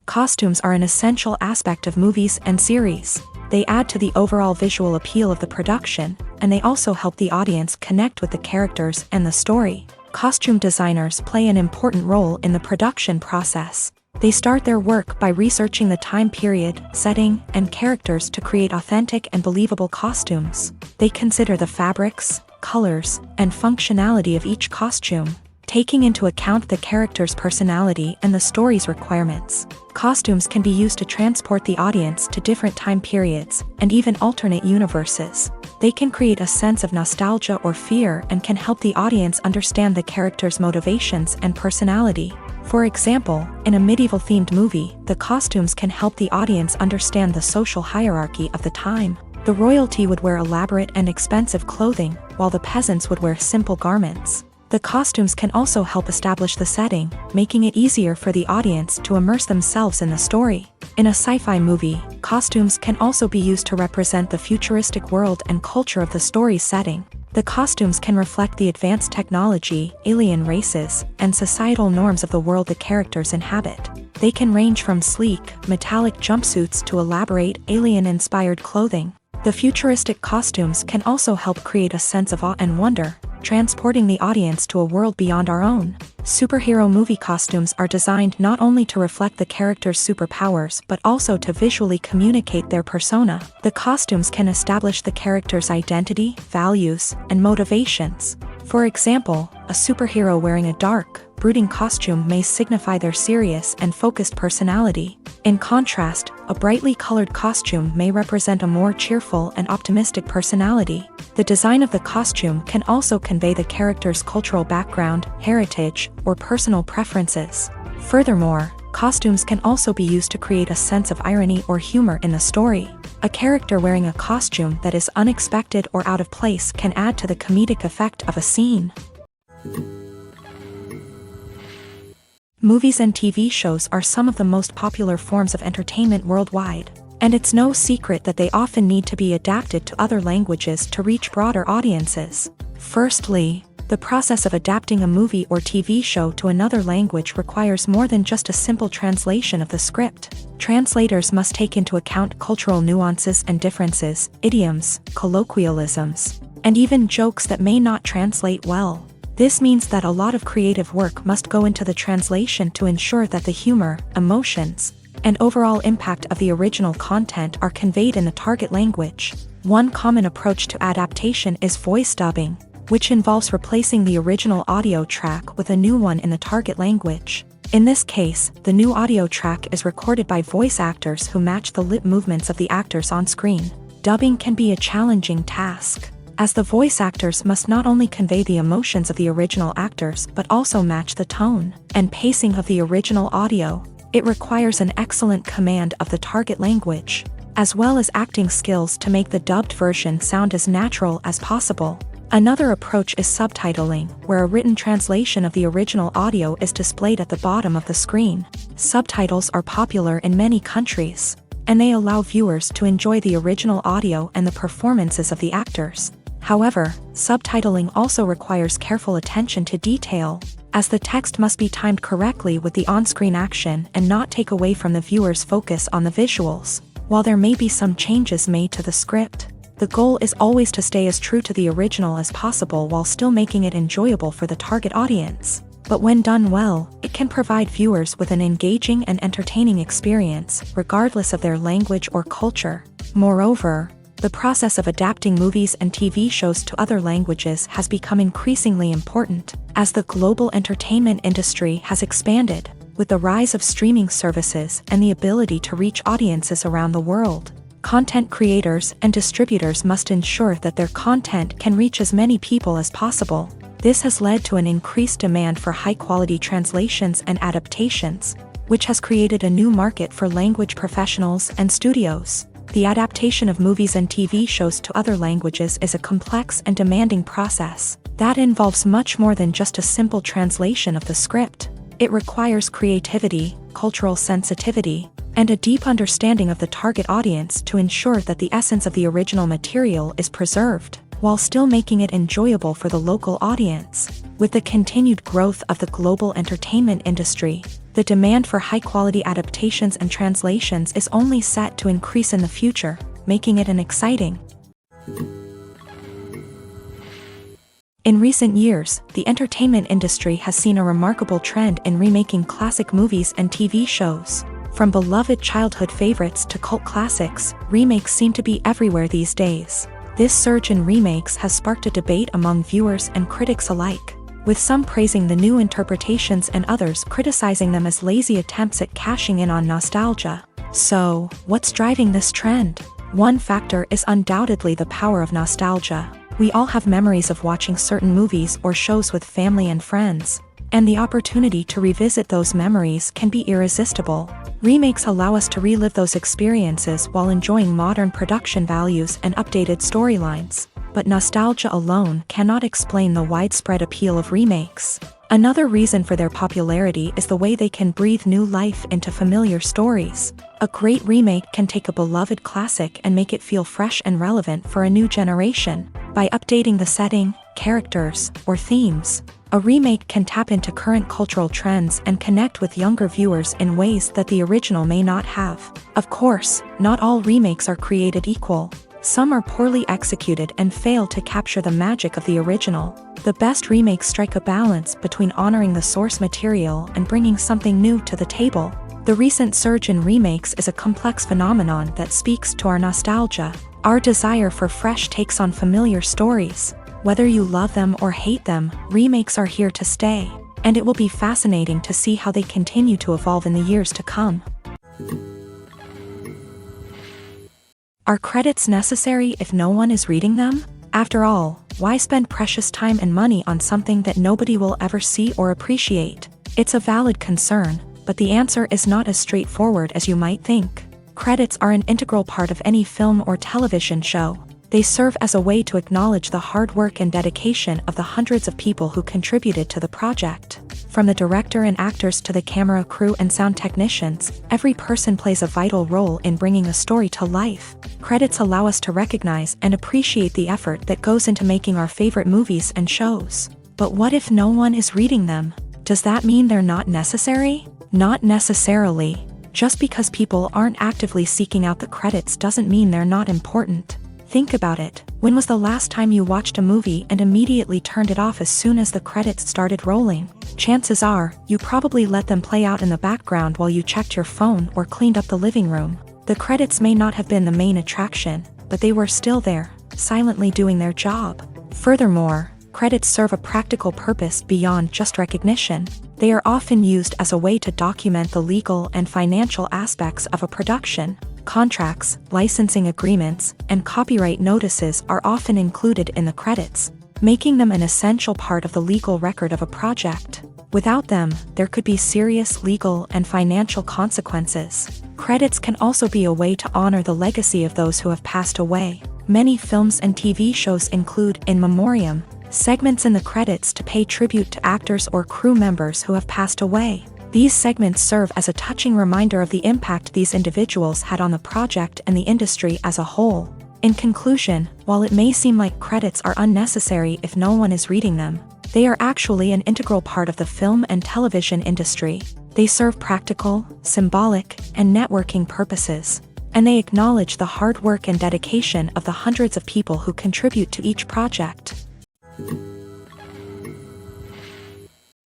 Costumes are an essential aspect of movies and series. They add to the overall visual appeal of the production, and they also help the audience connect with the characters and the story. Costume designers play an important role in the production process. They start their work by researching the time period, setting, and characters to create authentic and believable costumes. They consider the fabrics, colors, and functionality of each costume, taking into account the character's personality and the story's requirements. Costumes can be used to transport the audience to different time periods and even alternate universes. They can create a sense of nostalgia or fear and can help the audience understand the character's motivations and personality. For example, in a medieval-themed movie, the costumes can help the audience understand the social hierarchy of the time. The royalty would wear elaborate and expensive clothing, while the peasants would wear simple garments. The costumes can also help establish the setting, making it easier for the audience to immerse themselves in the story. In a sci-fi movie, costumes can also be used to represent the futuristic world and culture of the story's setting. The costumes can reflect the advanced technology, alien races, and societal norms of the world the characters inhabit. They can range from sleek, metallic jumpsuits to elaborate, alien-inspired clothing. The futuristic costumes can also help create a sense of awe and wonder, transporting the audience to a world beyond our own. Superhero movie costumes are designed not only to reflect the character's superpowers but also to visually communicate their persona. The costumes can establish the character's identity, values, and motivations. For example, a superhero wearing a dark, brooding costume may signify their serious and focused personality. In contrast, a brightly colored costume may represent a more cheerful and optimistic personality. The design of the costume can also convey the character's cultural background, heritage, or personal preferences. Furthermore, costumes can also be used to create a sense of irony or humor in the story. A character wearing a costume that is unexpected or out of place can add to the comedic effect of a scene. Movies and TV shows are some of the most popular forms of entertainment worldwide, and it's no secret that they often need to be adapted to other languages to reach broader audiences. Firstly, the process of adapting a movie or TV show to another language requires more than just a simple translation of the script. Translators must take into account cultural nuances and differences, idioms, colloquialisms, and even jokes that may not translate well. This means that a lot of creative work must go into the translation to ensure that the humor, emotions, and overall impact of the original content are conveyed in the target language. One common approach to adaptation is voice dubbing, which involves replacing the original audio track with a new one in the target language. In this case, the new audio track is recorded by voice actors who match the lip movements of the actors on screen. Dubbing can be a challenging task, as the voice actors must not only convey the emotions of the original actors but also match the tone and pacing of the original audio. It requires an excellent command of the target language, as well as acting skills to make the dubbed version sound as natural as possible. Another approach is subtitling, where a written translation of the original audio is displayed at the bottom of the screen. Subtitles are popular in many countries, and they allow viewers to enjoy the original audio and the performances of the actors. However, subtitling also requires careful attention to detail, as the text must be timed correctly with the on-screen action and not take away from the viewer's focus on the visuals. While there may be some changes made to the script, the goal is always to stay as true to the original as possible while still making it enjoyable for the target audience. But when done well, it can provide viewers with an engaging and entertaining experience, regardless of their language or culture. Moreover, the process of adapting movies and TV shows to other languages has become increasingly important, as the global entertainment industry has expanded, with the rise of streaming services and the ability to reach audiences around the world. Content creators and distributors must ensure that their content can reach as many people as possible. This has led to an increased demand for high-quality translations and adaptations, which has created a new market for language professionals and studios. The adaptation of movies and TV shows to other languages is a complex and demanding process that involves much more than just a simple translation of the script. It requires creativity, cultural sensitivity, and a deep understanding of the target audience to ensure that the essence of the original material is preserved, while still making it enjoyable for the local audience. With the continued growth of the global entertainment industry, the demand for high-quality adaptations and translations is only set to increase in the future, making it an exciting. In recent years, the entertainment industry has seen a remarkable trend in remaking classic movies and TV shows. From beloved childhood favorites to cult classics, remakes seem to be everywhere these days. This surge in remakes has sparked a debate among viewers and critics alike, with some praising the new interpretations and others criticizing them as lazy attempts at cashing in on nostalgia. So, what's driving this trend? One factor is undoubtedly the power of nostalgia. We all have memories of watching certain movies or shows with family and friends, and the opportunity to revisit those memories can be irresistible. Remakes allow us to relive those experiences while enjoying modern production values and updated storylines. But nostalgia alone cannot explain the widespread appeal of remakes. Another reason for their popularity is the way they can breathe new life into familiar stories. A great remake can take a beloved classic and make it feel fresh and relevant for a new generation. By updating the setting, characters, or themes, a remake can tap into current cultural trends and connect with younger viewers in ways that the original may not have. Of course, not all remakes are created equal. Some are poorly executed and fail to capture the magic of the original. The best remakes strike a balance between honoring the source material and bringing something new to the table. The recent surge in remakes is a complex phenomenon that speaks to our nostalgia, our desire for fresh takes on familiar stories. Whether you love them or hate them, remakes are here to stay, and it will be fascinating to see how they continue to evolve in the years to come. Are credits necessary if no one is reading them? After all, why spend precious time and money on something that nobody will ever see or appreciate? It's a valid concern, but the answer is not as straightforward as you might think. Credits are an integral part of any film or television show. They serve as a way to acknowledge the hard work and dedication of the hundreds of people who contributed to the project. From the director and actors to the camera crew and sound technicians, every person plays a vital role in bringing a story to life. Credits allow us to recognize and appreciate the effort that goes into making our favorite movies and shows. But what if no one is reading them? Does that mean they're not necessary? Not necessarily. Just because people aren't actively seeking out the credits doesn't mean they're not important. Think about it. When was the last time you watched a movie and immediately turned it off as soon as the credits started rolling? Chances are, you probably let them play out in the background while you checked your phone or cleaned up the living room. The credits may not have been the main attraction, but they were still there, silently doing their job. Furthermore, credits serve a practical purpose beyond just recognition. They are often used as a way to document the legal and financial aspects of a production. Contracts, licensing agreements, and copyright notices are often included in the credits, making them an essential part of the legal record of a project. Without them, there could be serious legal and financial consequences. Credits can also be a way to honor the legacy of those who have passed away. Many films and TV shows include in memoriam segments in the credits to pay tribute to actors or crew members who have passed away. These segments serve as a touching reminder of the impact these individuals had on the project and the industry as a whole. In conclusion, while it may seem like credits are unnecessary if no one is reading them, they are actually an integral part of the film and television industry. They serve practical, symbolic, and networking purposes, and they acknowledge the hard work and dedication of the hundreds of people who contribute to each project.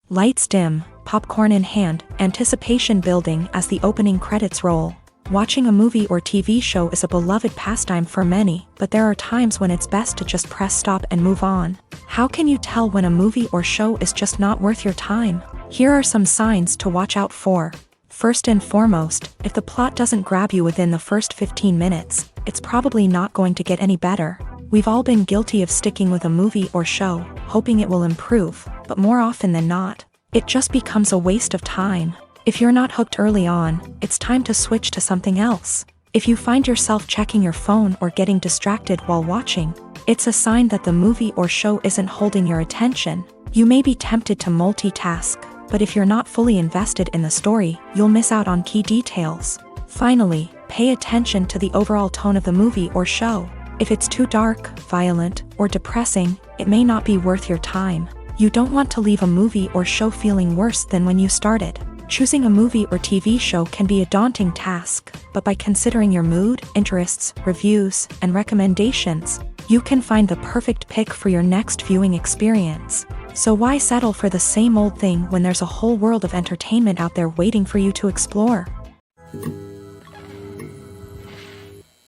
Lights dim, popcorn in hand, anticipation building as the opening credits roll. Watching a movie or TV show is a beloved pastime for many, but there are times when it's best to just press stop and move on. How can you tell when a movie or show is just not worth your time? Here are some signs to watch out for. First and foremost, if the plot doesn't grab you within the first 15 minutes, it's probably not going to get any better. We've all been guilty of sticking with a movie or show, hoping it will improve, but more often than not, it just becomes a waste of time. If you're not hooked early on, it's time to switch to something else. If you find yourself checking your phone or getting distracted while watching, it's a sign that the movie or show isn't holding your attention. You may be tempted to multitask, but if you're not fully invested in the story, you'll miss out on key details. Finally, pay attention to the overall tone of the movie or show. If it's too dark, violent, or depressing, it may not be worth your time. You don't want to leave a movie or show feeling worse than when you started. Choosing a movie or TV show can be a daunting task, but by considering your mood, interests, reviews, and recommendations, you can find the perfect pick for your next viewing experience. So why settle for the same old thing when there's a whole world of entertainment out there waiting for you to explore?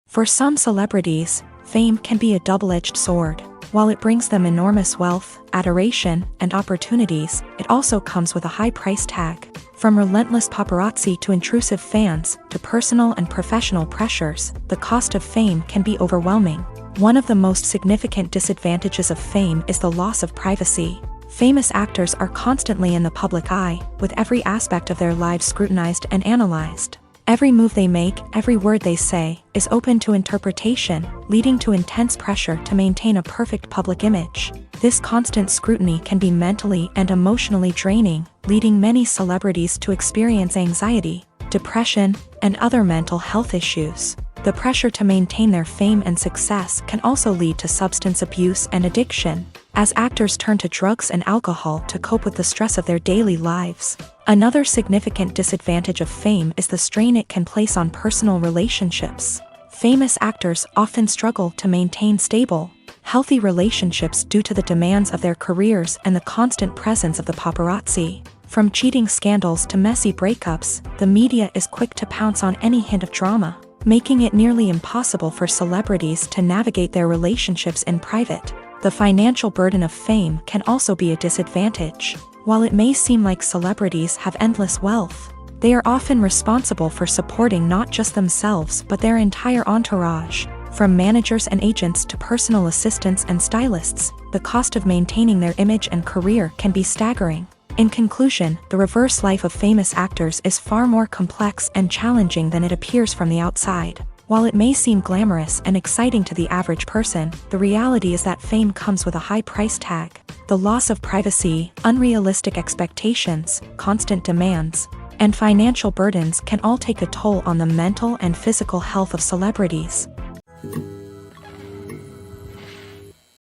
For some celebrities, fame can be a double-edged sword. While it brings them enormous wealth, adoration, and opportunities, it also comes with a high price tag. From relentless paparazzi to intrusive fans, to personal and professional pressures, the cost of fame can be overwhelming. One of the most significant disadvantages of fame is the loss of privacy. Famous actors are constantly in the public eye, with every aspect of their lives scrutinized and analyzed. Every move they make, every word they say, is open to interpretation, leading to intense pressure to maintain a perfect public image. This constant scrutiny can be mentally and emotionally draining, leading many celebrities to experience anxiety, depression, and other mental health issues. The pressure to maintain their fame and success can also lead to substance abuse and addiction, as actors turn to drugs and alcohol to cope with the stress of their daily lives. Another significant disadvantage of fame is the strain it can place on personal relationships. Famous actors often struggle to maintain stable, healthy relationships due to the demands of their careers and the constant presence of the paparazzi. From cheating scandals to messy breakups, the media is quick to pounce on any hint of drama, making it nearly impossible for celebrities to navigate their relationships in private. The financial burden of fame can also be a disadvantage. While it may seem like celebrities have endless wealth, they are often responsible for supporting not just themselves but their entire entourage. From managers and agents to personal assistants and stylists, the cost of maintaining their image and career can be staggering. In conclusion, the reverse life of famous actors is far more complex and challenging than it appears from the outside. While it may seem glamorous and exciting to the average person, the reality is that fame comes with a high price tag. The loss of privacy, unrealistic expectations, constant demands, and financial burdens can all take a toll on the mental and physical health of celebrities.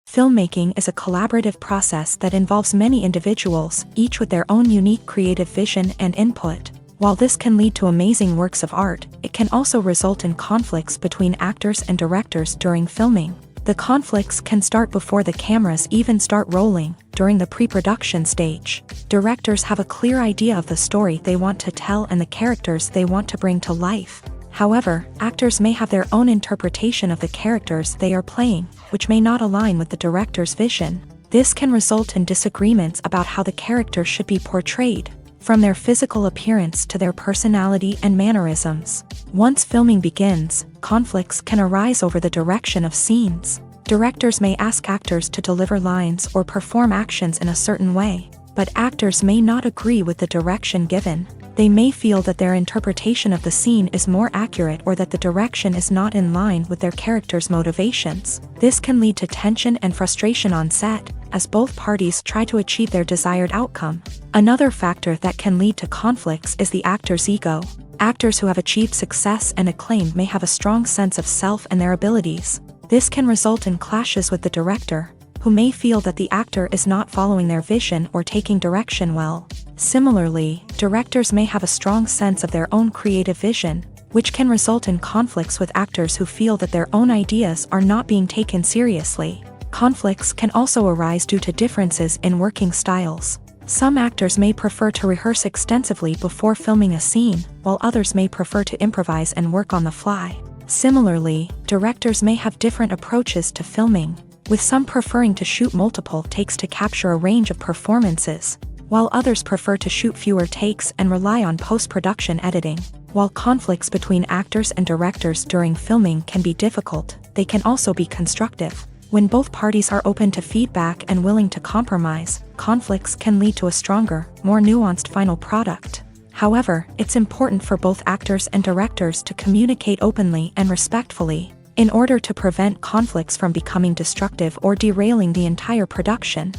Filmmaking is a collaborative process that involves many individuals, each with their own unique creative vision and input. While this can lead to amazing works of art, it can also result in conflicts between actors and directors during filming. The conflicts can start before the cameras even start rolling, during the pre-production stage. Directors have a clear idea of the story they want to tell and the characters they want to bring to life. However, actors may have their own interpretation of the characters they are playing, which may not align with the director's vision. This can result in disagreements about how the character should be portrayed, from their physical appearance to their personality and mannerisms. Once filming begins, conflicts can arise over the direction of scenes. Directors may ask actors to deliver lines or perform actions in a certain way, but actors may not agree with the direction given. They may feel that their interpretation of the scene is more accurate or that the direction is not in line with their character's motivations. This can lead to tension and frustration on set, as both parties try to achieve their desired outcome. Another factor that can lead to conflicts is the actor's ego. Actors who have achieved success and acclaim may have a strong sense of self and their abilities. This can result in clashes with the director, who may feel that the actor is not following their vision or taking direction well. Similarly, directors may have a strong sense of their own creative vision, which can result in conflicts with actors who feel that their own ideas are not being taken seriously. Conflicts can also arise due to differences in working styles. Some actors may prefer to rehearse extensively before filming a scene, while others may prefer to improvise and work on the fly. Similarly, directors may have different approaches to filming, with some preferring to shoot multiple takes to capture a range of performances, while others prefer to shoot fewer takes and rely on post-production editing. While conflicts between actors and directors during filming can be difficult, they can also be constructive. When both parties are open to feedback and willing to compromise, conflicts can lead to a stronger, more nuanced final product. However, it's important for both actors and directors to communicate openly and respectfully, in order to prevent conflicts from becoming destructive or derailing the entire production.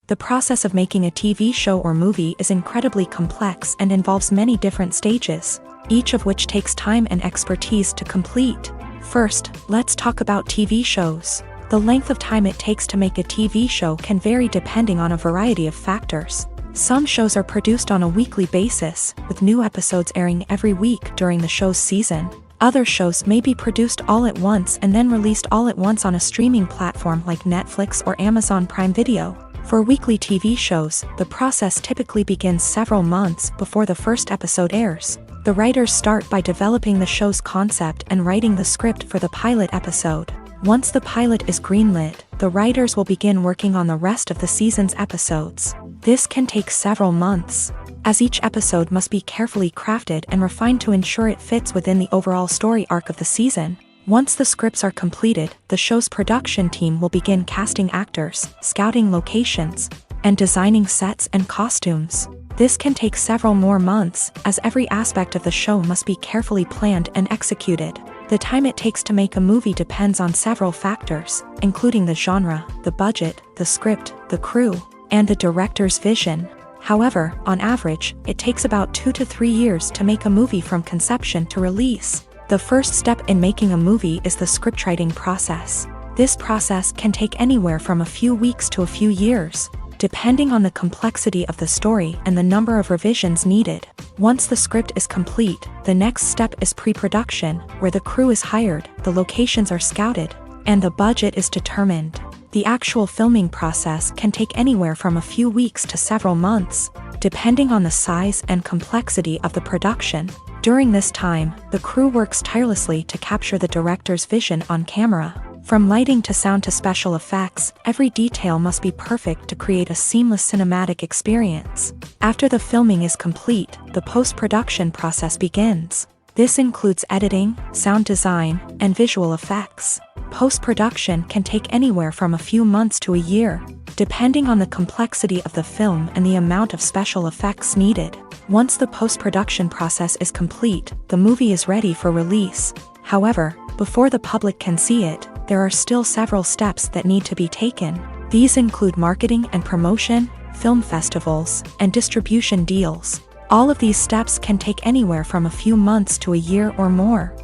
The process of making a TV show or movie is incredibly complex and involves many different stages, each of which takes time and expertise to complete. First, let's talk about TV shows. The length of time it takes to make a TV show can vary depending on a variety of factors. Some shows are produced on a weekly basis, with new episodes airing every week during the show's season. Other shows may be produced all at once and then released all at once on a streaming platform like Netflix or Amazon Prime Video. For weekly TV shows, the process typically begins several months before the first episode airs. The writers start by developing the show's concept and writing the script for the pilot episode. Once the pilot is greenlit, the writers will begin working on the rest of the season's episodes. This can take several months, as each episode must be carefully crafted and refined to ensure it fits within the overall story arc of the season. Once the scripts are completed, the show's production team will begin casting actors, scouting locations, and designing sets and costumes. This can take several more months, as every aspect of the show must be carefully planned and executed. The time it takes to make a movie depends on several factors, including the genre, the budget, the script, the crew, and the director's vision. However, on average, it takes about 2 to 3 years to make a movie from conception to release. The first step in making a movie is the scriptwriting process. This process can take anywhere from a few weeks to a few years. depending on the complexity of the story and the number of revisions needed. Once the script is complete, the next step is pre-production, where the crew is hired, the locations are scouted, and the budget is determined. The actual filming process can take anywhere from a few weeks to several months, depending on the size and complexity of the production. During this time, the crew works tirelessly to capture the director's vision on camera. From lighting to sound to special effects, every detail must be perfect to create a seamless cinematic experience. After the filming is complete, the post-production process begins. This includes editing, sound design, and visual effects. Post-production can take anywhere from a few months to a year, depending on the complexity of the film and the amount of special effects needed. Once the post-production process is complete, the movie is ready for release. However, before the public can see it, there are still several steps that need to be taken. These include marketing and promotion, film festivals, and distribution deals. All of these steps can take anywhere from a few months to a year or more.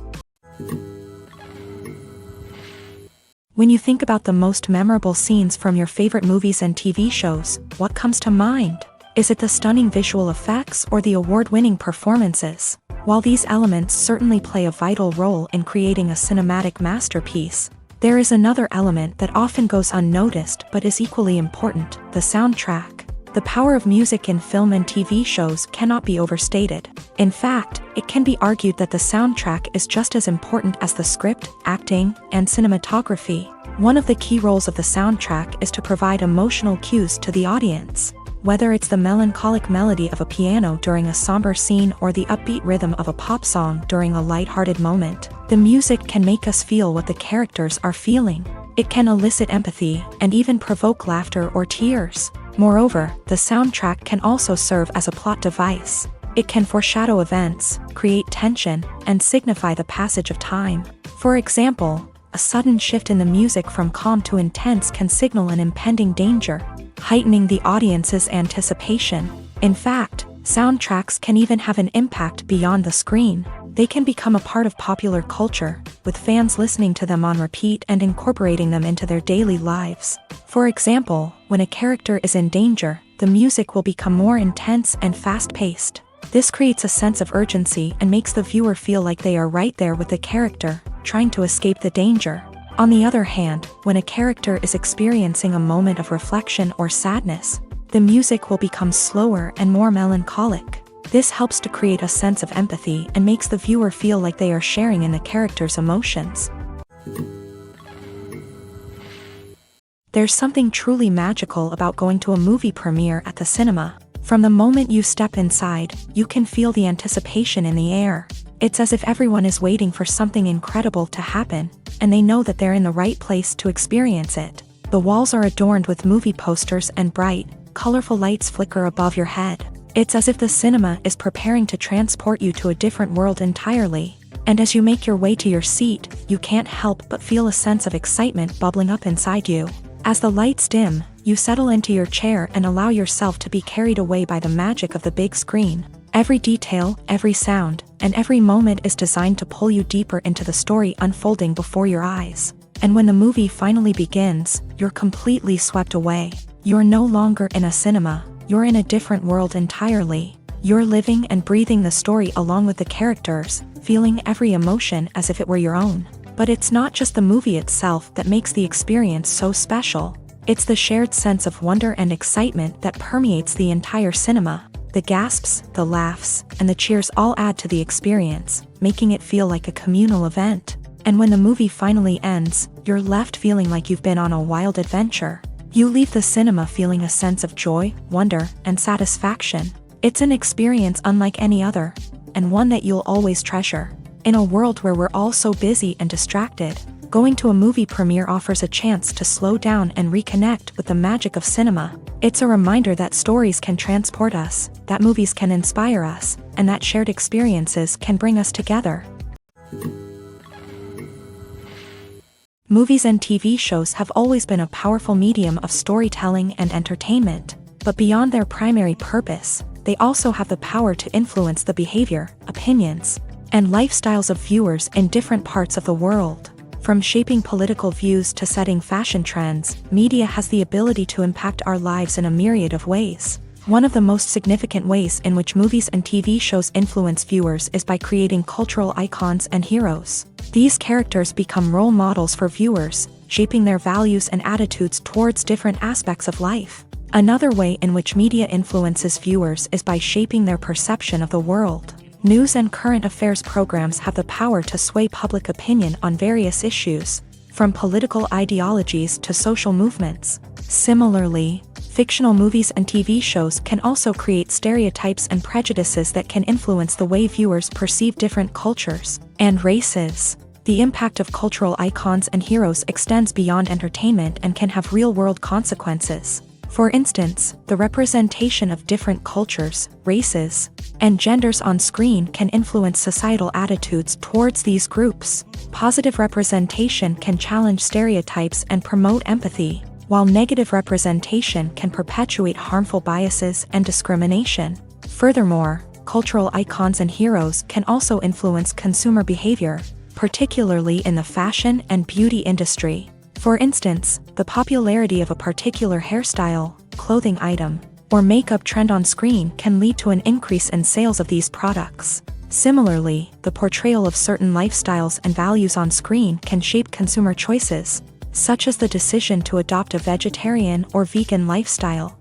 When you think about the most memorable scenes from your favorite movies and TV shows, what comes to mind? Is it the stunning visual effects or the award-winning performances? While these elements certainly play a vital role in creating a cinematic masterpiece, there is another element that often goes unnoticed but is equally important: the soundtrack. The power of music in film and TV shows cannot be overstated. In fact, it can be argued that the soundtrack is just as important as the script, acting, and cinematography. One of the key roles of the soundtrack is to provide emotional cues to the audience. Whether it's the melancholic melody of a piano during a somber scene or the upbeat rhythm of a pop song during a light-hearted moment, the music can make us feel what the characters are feeling. It can elicit empathy and even provoke laughter or tears. Moreover, the soundtrack can also serve as a plot device. It can foreshadow events, create tension, and signify the passage of time. For example, a sudden shift in the music from calm to intense can signal an impending danger, heightening the audience's anticipation. In fact, soundtracks can even have an impact beyond the screen. They can become a part of popular culture, with fans listening to them on repeat and incorporating them into their daily lives. For example, when a character is in danger, the music will become more intense and fast-paced. This creates a sense of urgency and makes the viewer feel like they are right there with the character, trying to escape the danger. On the other hand, when a character is experiencing a moment of reflection or sadness, the music will become slower and more melancholic. This helps to create a sense of empathy and makes the viewer feel like they are sharing in the character's emotions. There's something truly magical about going to a movie premiere at the cinema. From the moment you step inside, you can feel the anticipation in the air. It's as if everyone is waiting for something incredible to happen, and they know that they're in the right place to experience it. The walls are adorned with movie posters and bright, colorful lights flicker above your head. It's as if the cinema is preparing to transport you to a different world entirely. And as you make your way to your seat, you can't help but feel a sense of excitement bubbling up inside you. As the lights dim, you settle into your chair and allow yourself to be carried away by the magic of the big screen. Every detail, every sound, and every moment is designed to pull you deeper into the story unfolding before your eyes. And when the movie finally begins, you're completely swept away. You're no longer in a cinema, you're in a different world entirely. You're living and breathing the story along with the characters, feeling every emotion as if it were your own. But it's not just the movie itself that makes the experience so special. It's the shared sense of wonder and excitement that permeates the entire cinema. The gasps, the laughs, and the cheers all add to the experience, making it feel like a communal event. And when the movie finally ends, you're left feeling like you've been on a wild adventure. You leave the cinema feeling a sense of joy, wonder, and satisfaction. It's an experience unlike any other, and one that you'll always treasure. In a world where we're all so busy and distracted, going to a movie premiere offers a chance to slow down and reconnect with the magic of cinema. It's a reminder that stories can transport us, that movies can inspire us, and that shared experiences can bring us together. Movies and TV shows have always been a powerful medium of storytelling and entertainment, but beyond their primary purpose, they also have the power to influence the behavior, opinions, and lifestyles of viewers in different parts of the world. From shaping political views to setting fashion trends, media has the ability to impact our lives in a myriad of ways. One of the most significant ways in which movies and TV shows influence viewers is by creating cultural icons and heroes. These characters become role models for viewers, shaping their values and attitudes towards different aspects of life. Another way in which media influences viewers is by shaping their perception of the world. News and current affairs programs have the power to sway public opinion on various issues, from political ideologies to social movements. Similarly, fictional movies and TV shows can also create stereotypes and prejudices that can influence the way viewers perceive different cultures and races. The impact of cultural icons and heroes extends beyond entertainment and can have real-world consequences. For instance, the representation of different cultures, races, and genders on screen can influence societal attitudes towards these groups. Positive representation can challenge stereotypes and promote empathy, while negative representation can perpetuate harmful biases and discrimination. Furthermore, cultural icons and heroes can also influence consumer behavior, particularly in the fashion and beauty industry. For instance, the popularity of a particular hairstyle, clothing item, or makeup trend on screen can lead to an increase in sales of these products. Similarly, the portrayal of certain lifestyles and values on screen can shape consumer choices, such as the decision to adopt a vegetarian or vegan lifestyle.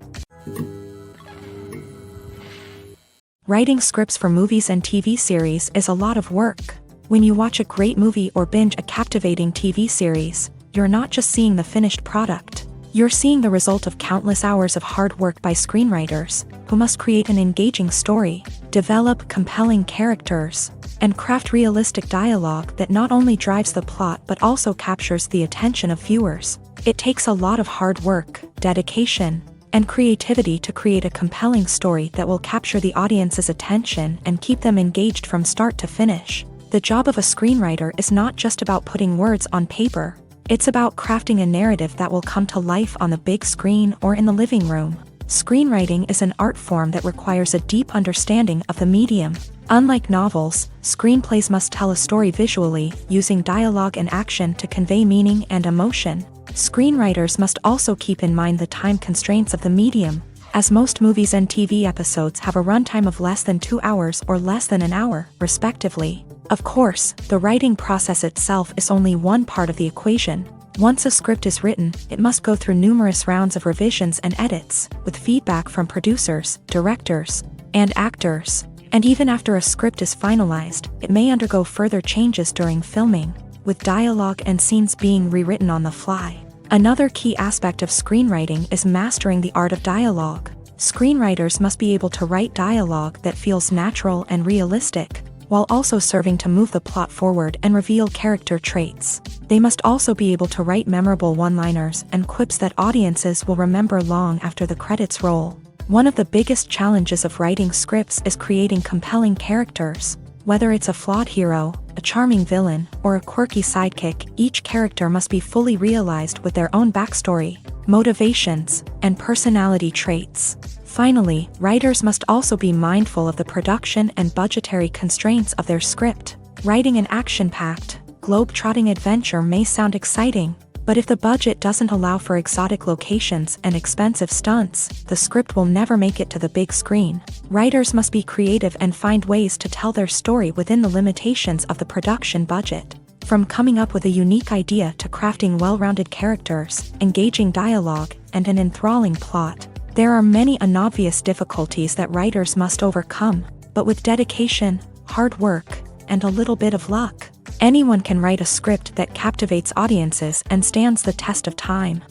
Writing scripts for movies and TV series is a lot of work. When you watch a great movie or binge a captivating TV series, you're not just seeing the finished product. You're seeing the result of countless hours of hard work by screenwriters, who must create an engaging story, develop compelling characters, and craft realistic dialogue that not only drives the plot but also captures the attention of viewers. It takes a lot of hard work, dedication, and creativity to create a compelling story that will capture the audience's attention and keep them engaged from start to finish. The job of a screenwriter is not just about putting words on paper. It's about crafting a narrative that will come to life on the big screen or in the living room. Screenwriting is an art form that requires a deep understanding of the medium. Unlike novels, screenplays must tell a story visually, using dialogue and action to convey meaning and emotion. Screenwriters must also keep in mind the time constraints of the medium, as most movies and TV episodes have a runtime of less than 2 hours or less than an hour, respectively. Of course, the writing process itself is only one part of the equation. Once a script is written, it must go through numerous rounds of revisions and edits, with feedback from producers, directors, and actors. And even after a script is finalized, it may undergo further changes during filming, with dialogue and scenes being rewritten on the fly. Another key aspect of screenwriting is mastering the art of dialogue. Screenwriters must be able to write dialogue that feels natural and realistic, while also serving to move the plot forward and reveal character traits. They must also be able to write memorable one-liners and quips that audiences will remember long after the credits roll. One of the biggest challenges of writing scripts is creating compelling characters. Whether it's a flawed hero, a charming villain, or a quirky sidekick, each character must be fully realized with their own backstory, motivations, and personality traits. Finally, writers must also be mindful of the production and budgetary constraints of their script. Writing an action-packed, globe-trotting adventure may sound exciting, but if the budget doesn't allow for exotic locations and expensive stunts, the script will never make it to the big screen. Writers must be creative and find ways to tell their story within the limitations of the production budget. From coming up with a unique idea to crafting well-rounded characters, engaging dialogue, and an enthralling plot, there are many unobvious difficulties that writers must overcome, but with dedication, hard work, and a little bit of luck, anyone can write a script that captivates audiences and stands the test of time.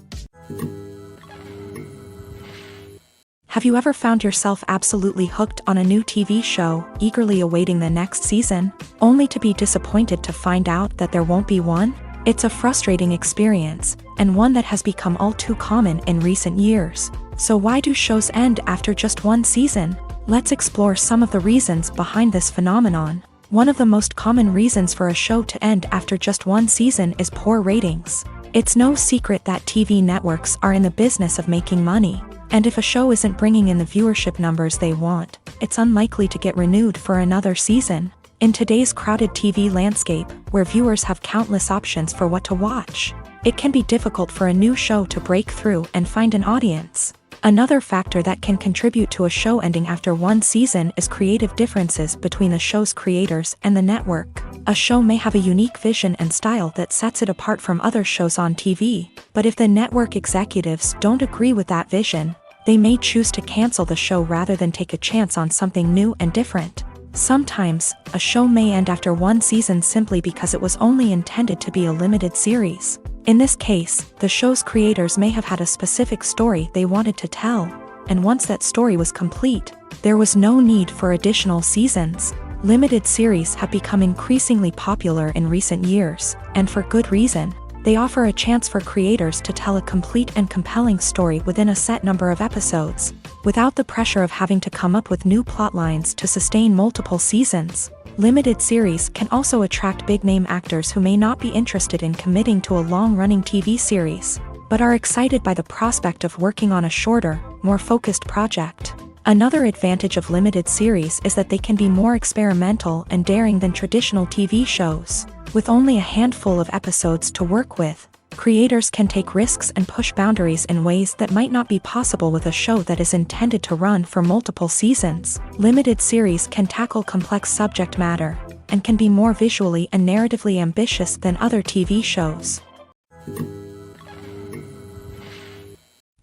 Have you ever found yourself absolutely hooked on a new TV show, eagerly awaiting the next season, only to be disappointed to find out that there won't be one? It's a frustrating experience, and one that has become all too common in recent years. So why do shows end after just one season? Let's explore some of the reasons behind this phenomenon. One of the most common reasons for a show to end after just one season is poor ratings. It's no secret that TV networks are in the business of making money, and if a show isn't bringing in the viewership numbers they want, it's unlikely to get renewed for another season. In today's crowded TV landscape, where viewers have countless options for what to watch, it can be difficult for a new show to break through and find an audience. Another factor that can contribute to a show ending after one season is creative differences between the show's creators and the network. A show may have a unique vision and style that sets it apart from other shows on TV, but if the network executives don't agree with that vision, they may choose to cancel the show rather than take a chance on something new and different. Sometimes, a show may end after one season simply because it was only intended to be a limited series. In this case, the show's creators may have had a specific story they wanted to tell, and once that story was complete, there was no need for additional seasons. Limited series have become increasingly popular in recent years, and for good reason. They offer a chance for creators to tell a complete and compelling story within a set number of episodes, without the pressure of having to come up with new plot lines to sustain multiple seasons. Limited series can also attract big-name actors who may not be interested in committing to a long-running TV series, but are excited by the prospect of working on a shorter, more focused project. Another advantage of limited series is that they can be more experimental and daring than traditional TV shows. With only a handful of episodes to work with, creators can take risks and push boundaries in ways that might not be possible with a show that is intended to run for multiple seasons. Limited series can tackle complex subject matter, and can be more visually and narratively ambitious than other TV shows.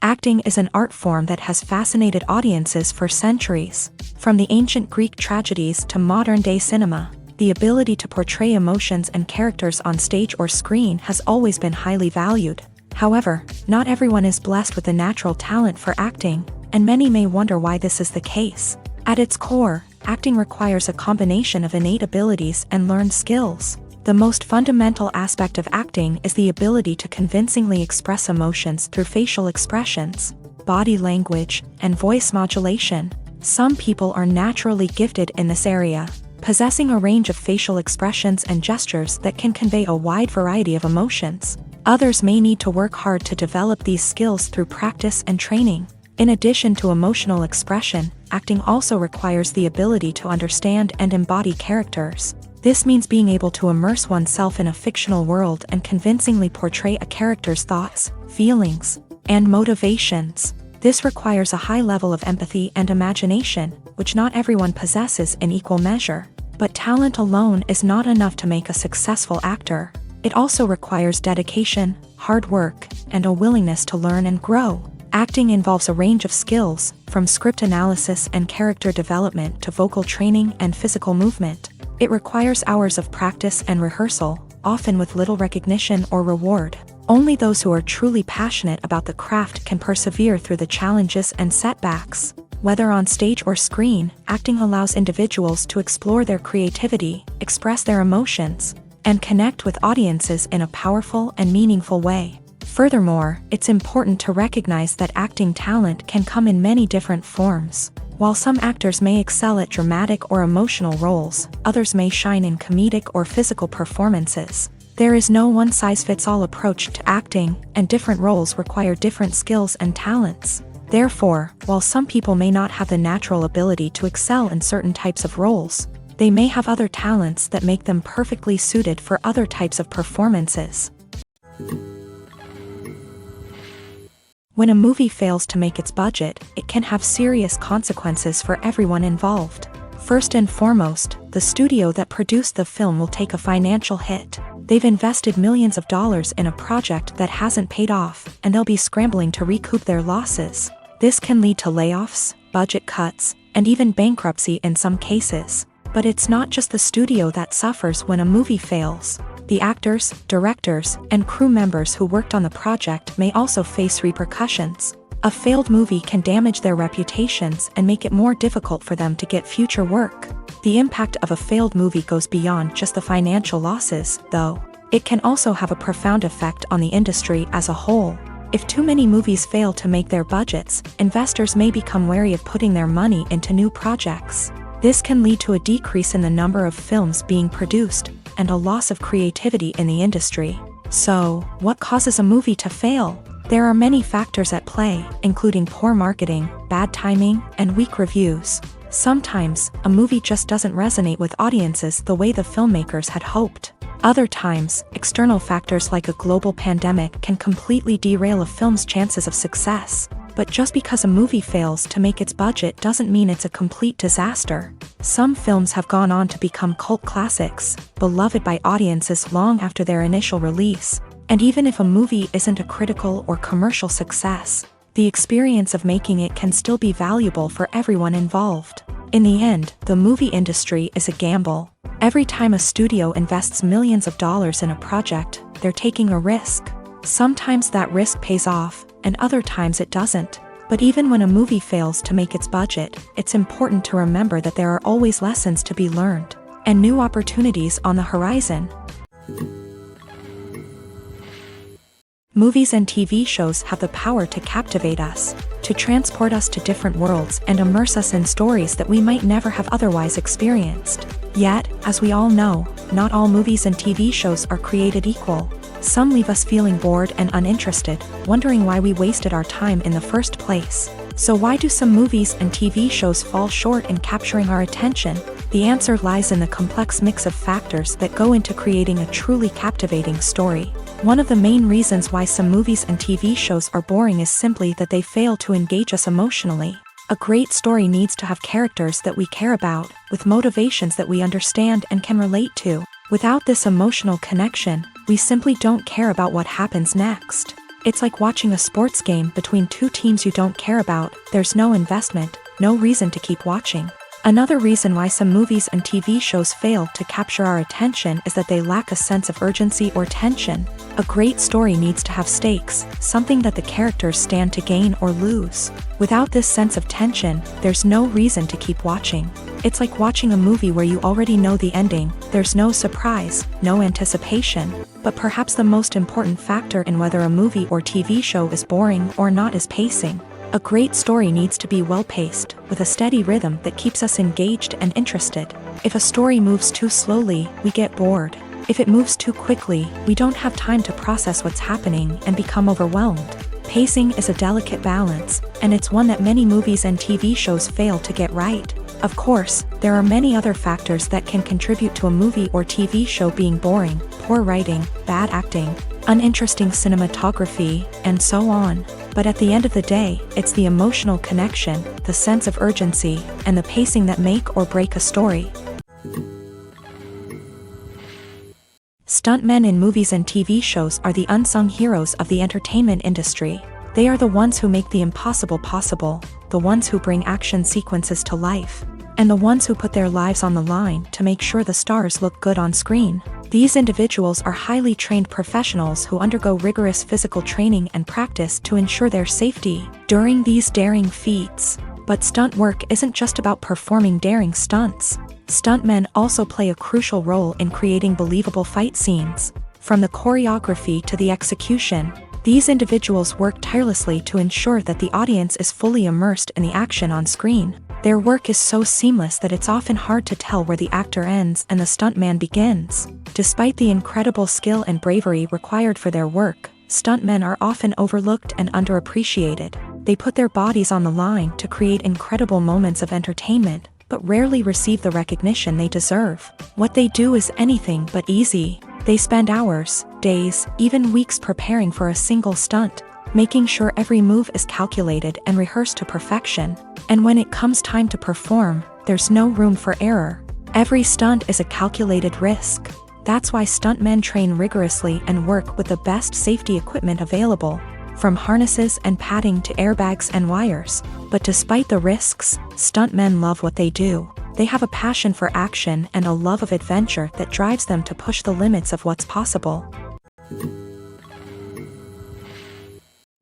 Acting is an art form that has fascinated audiences for centuries. From the ancient Greek tragedies to modern-day cinema, the ability to portray emotions and characters on stage or screen has always been highly valued. However, not everyone is blessed with a natural talent for acting, and many may wonder why this is the case. At its core, acting requires a combination of innate abilities and learned skills. The most fundamental aspect of acting is the ability to convincingly express emotions through facial expressions, body language, and voice modulation. Some people are naturally gifted in this area, possessing a range of facial expressions and gestures that can convey a wide variety of emotions. Others may need to work hard to develop these skills through practice and training. In addition to emotional expression, acting also requires the ability to understand and embody characters. This means being able to immerse oneself in a fictional world and convincingly portray a character's thoughts, feelings, and motivations. This requires a high level of empathy and imagination, which not everyone possesses in equal measure. But talent alone is not enough to make a successful actor. It also requires dedication, hard work, and a willingness to learn and grow. Acting involves a range of skills, from script analysis and character development to vocal training and physical movement. It requires hours of practice and rehearsal, often with little recognition or reward. Only those who are truly passionate about the craft can persevere through the challenges and setbacks. Whether on stage or screen, acting allows individuals to explore their creativity, express their emotions, and connect with audiences in a powerful and meaningful way. Furthermore, it's important to recognize that acting talent can come in many different forms. While some actors may excel at dramatic or emotional roles, others may shine in comedic or physical performances. There is no one-size-fits-all approach to acting, and different roles require different skills and talents. Therefore, while some people may not have the natural ability to excel in certain types of roles, they may have other talents that make them perfectly suited for other types of performances. When a movie fails to make its budget, it can have serious consequences for everyone involved. First and foremost, the studio that produced the film will take a financial hit. They've invested millions of dollars in a project that hasn't paid off, and they'll be scrambling to recoup their losses. This can lead to layoffs, budget cuts, and even bankruptcy in some cases. But it's not just the studio that suffers when a movie fails. The actors, directors, and crew members who worked on the project may also face repercussions. A failed movie can damage their reputations and make it more difficult for them to get future work. The impact of a failed movie goes beyond just the financial losses, though. It can also have a profound effect on the industry as a whole. If too many movies fail to make their budgets, investors may become wary of putting their money into new projects. This can lead to a decrease in the number of films being produced, and a loss of creativity in the industry. So, what causes a movie to fail? There are many factors at play, including poor marketing, bad timing, and weak reviews. Sometimes, a movie just doesn't resonate with audiences the way the filmmakers had hoped. Other times, external factors like a global pandemic can completely derail a film's chances of success. But just because a movie fails to make its budget doesn't mean it's a complete disaster. Some films have gone on to become cult classics, beloved by audiences long after their initial release. And even if a movie isn't a critical or commercial success, the experience of making it can still be valuable for everyone involved. In the end, the movie industry is a gamble. Every time a studio invests millions of dollars in a project, they're taking a risk. Sometimes that risk pays off, and other times it doesn't. But even when a movie fails to make its budget, it's important to remember that there are always lessons to be learned, and new opportunities on the horizon. Movies and TV shows have the power to captivate us, to transport us to different worlds and immerse us in stories that we might never have otherwise experienced. Yet, as we all know, not all movies and TV shows are created equal. Some leave us feeling bored and uninterested, wondering why we wasted our time in the first place. So why do some movies and TV shows fall short in capturing our attention? The answer lies in the complex mix of factors that go into creating a truly captivating story. One of the main reasons why some movies and TV shows are boring is simply that they fail to engage us emotionally. A great story needs to have characters that we care about, with motivations that we understand and can relate to. Without this emotional connection, we simply don't care about what happens next. It's like watching a sports game between two teams you don't care about. There's no investment, no reason to keep watching. Another reason why some movies and TV shows fail to capture our attention is that they lack a sense of urgency or tension. A great story needs to have stakes, something that the characters stand to gain or lose. Without this sense of tension, there's no reason to keep watching. It's like watching a movie where you already know the ending. There's no surprise, no anticipation. But perhaps the most important factor in whether a movie or TV show is boring or not is pacing. A great story needs to be well-paced, with a steady rhythm that keeps us engaged and interested. If a story moves too slowly, we get bored. If it moves too quickly, we don't have time to process what's happening and become overwhelmed. Pacing is a delicate balance, and it's one that many movies and TV shows fail to get right. Of course, there are many other factors that can contribute to a movie or TV show being boring: poor writing, bad acting, uninteresting cinematography, and so on. But at the end of the day, it's the emotional connection, the sense of urgency, and the pacing that make or break a story. Stuntmen in movies and TV shows are the unsung heroes of the entertainment industry. They are the ones who make the impossible possible, the ones who bring action sequences to life, and the ones who put their lives on the line to make sure the stars look good on screen. These individuals are highly trained professionals who undergo rigorous physical training and practice to ensure their safety during these daring feats. But stunt work isn't just about performing daring stunts. Stuntmen also play a crucial role in creating believable fight scenes. From the choreography to the execution, these individuals work tirelessly to ensure that the audience is fully immersed in the action on screen. Their work is so seamless that it's often hard to tell where the actor ends and the stuntman begins. Despite the incredible skill and bravery required for their work, stuntmen are often overlooked and underappreciated. They put their bodies on the line to create incredible moments of entertainment, but rarely receive the recognition they deserve. What they do is anything but easy. They spend hours, days, even weeks preparing for a single stunt, making sure every move is calculated and rehearsed to perfection. And when it comes time to perform, there's no room for error. Every stunt is a calculated risk. That's why stuntmen train rigorously and work with the best safety equipment available, from harnesses and padding to airbags and wires. But despite the risks, stuntmen love what they do. They have a passion for action and a love of adventure that drives them to push the limits of what's possible.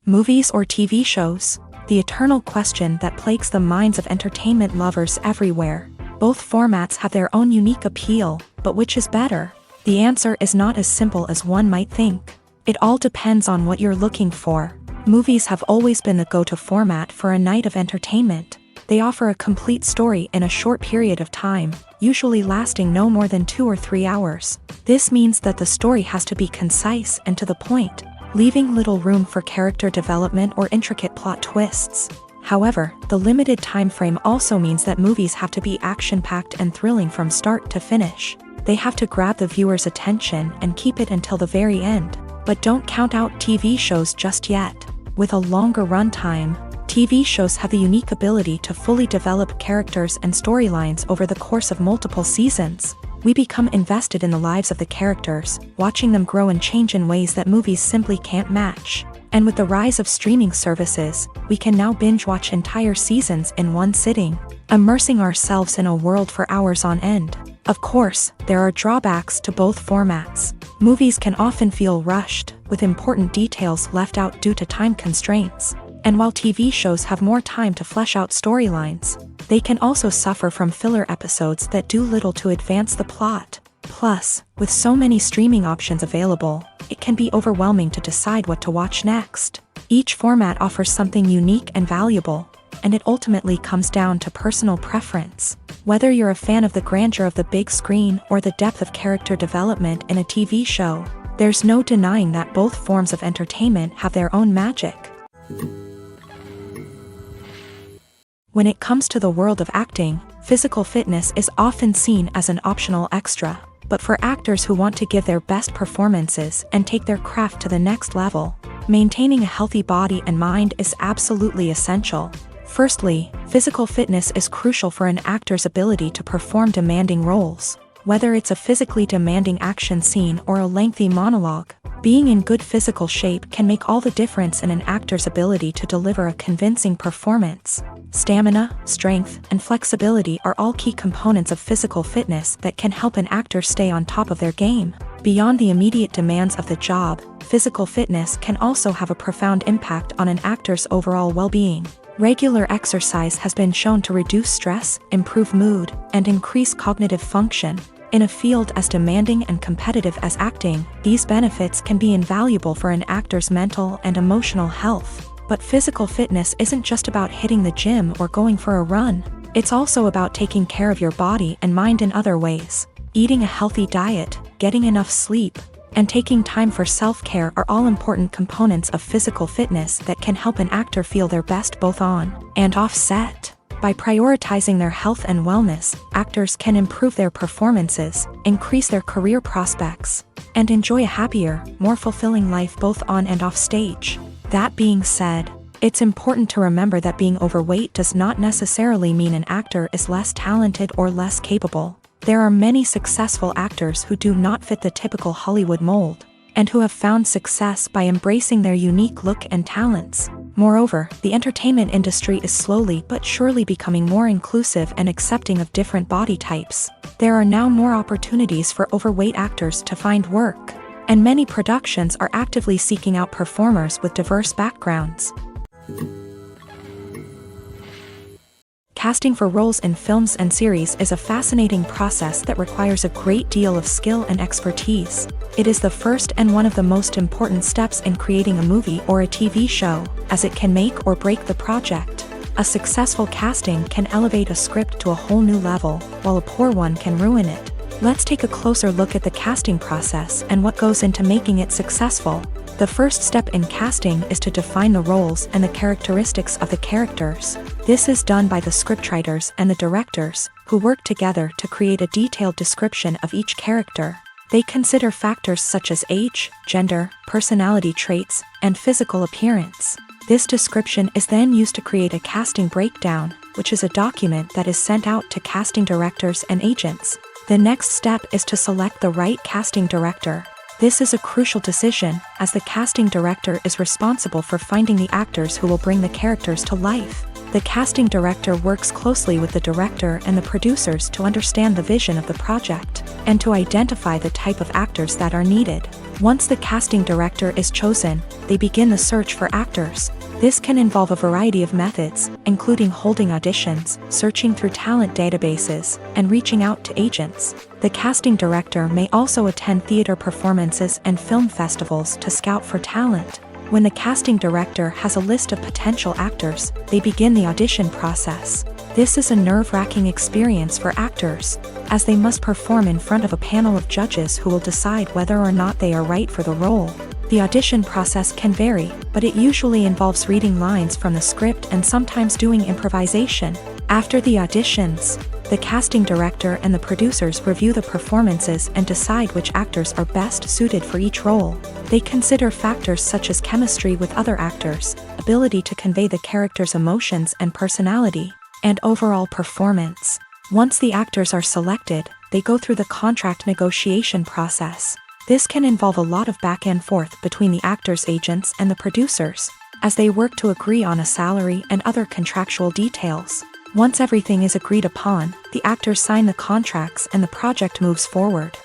Movies or TV shows? The eternal question that plagues the minds of entertainment lovers everywhere. Both formats have their own unique appeal, but which is better? The answer is not as simple as one might think. It all depends on what you're looking for. Movies have always been the go-to format for a night of entertainment. They offer a complete story in a short period of time, usually lasting no more than 2 or 3 hours. This means that the story has to be concise and to the point, leaving little room for character development or intricate plot twists. However, the limited time frame also means that movies have to be action-packed and thrilling from start to finish. They have to grab the viewer's attention and keep it until the very end. But don't count out TV shows just yet. With a longer runtime, TV shows have the unique ability to fully develop characters and storylines over the course of multiple seasons. We become invested in the lives of the characters, watching them grow and change in ways that movies simply can't match. And with the rise of streaming services, we can now binge-watch entire seasons in one sitting, immersing ourselves in a world for hours on end. Of course, there are drawbacks to both formats. Movies can often feel rushed, with important details left out due to time constraints. And while TV shows have more time to flesh out storylines, they can also suffer from filler episodes that do little to advance the plot. Plus, with so many streaming options available, it can be overwhelming to decide what to watch next. Each format offers something unique and valuable, and it ultimately comes down to personal preference. Whether you're a fan of the grandeur of the big screen or the depth of character development in a TV show, there's no denying that both forms of entertainment have their own magic. When it comes to the world of acting, physical fitness is often seen as an optional extra. But for actors who want to give their best performances and take their craft to the next level, maintaining a healthy body and mind is absolutely essential. Firstly, physical fitness is crucial for an actor's ability to perform demanding roles. Whether it's a physically demanding action scene or a lengthy monologue, being in good physical shape can make all the difference in an actor's ability to deliver a convincing performance. Stamina, strength, and flexibility are all key components of physical fitness that can help an actor stay on top of their game. Beyond the immediate demands of the job, physical fitness can also have a profound impact on an actor's overall well-being. Regular exercise has been shown to reduce stress, improve mood, and increase cognitive function. In a field as demanding and competitive as acting, these benefits can be invaluable for an actor's mental and emotional health. But physical fitness isn't just about hitting the gym or going for a run. It's also about taking care of your body and mind in other ways. Eating a healthy diet, getting enough sleep, and taking time for self-care are all important components of physical fitness that can help an actor feel their best both on and off set. By prioritizing their health and wellness, actors can improve their performances, increase their career prospects, and enjoy a happier, more fulfilling life both on and off stage. That being said, it's important to remember that being overweight does not necessarily mean an actor is less talented or less capable. There are many successful actors who do not fit the typical Hollywood mold, and who have found success by embracing their unique look and talents. Moreover, the entertainment industry is slowly but surely becoming more inclusive and accepting of different body types. There are now more opportunities for overweight actors to find work, and many productions are actively seeking out performers with diverse backgrounds. Casting for roles in films and series is a fascinating process that requires a great deal of skill and expertise. It is the first and one of the most important steps in creating a movie or a TV show, as it can make or break the project. A successful casting can elevate a script to a whole new level, while a poor one can ruin it. Let's take a closer look at the casting process and what goes into making it successful. The first step in casting is to define the roles and the characteristics of the characters. This is done by the scriptwriters and the directors, who work together to create a detailed description of each character. They consider factors such as age, gender, personality traits, and physical appearance. This description is then used to create a casting breakdown, which is a document that is sent out to casting directors and agents. The next step is to select the right casting director. This is a crucial decision, as the casting director is responsible for finding the actors who will bring the characters to life. The casting director works closely with the director and the producers to understand the vision of the project, and to identify the type of actors that are needed. Once the casting director is chosen, they begin the search for actors. This can involve a variety of methods, including holding auditions, searching through talent databases, and reaching out to agents. The casting director may also attend theater performances and film festivals to scout for talent. When the casting director has a list of potential actors, they begin the audition process. This is a nerve-wracking experience for actors, as they must perform in front of a panel of judges who will decide whether or not they are right for the role. The audition process can vary, but it usually involves reading lines from the script and sometimes doing improvisation. After the auditions, the casting director and the producers review the performances and decide which actors are best suited for each role. They consider factors such as chemistry with other actors, ability to convey the character's emotions and personality, and overall performance. Once the actors are selected, they go through the contract negotiation process. This can involve a lot of back and forth between the actors' agents and the producers, as they work to agree on a salary and other contractual details. Once everything is agreed upon, the actors sign the contracts and the project moves forward.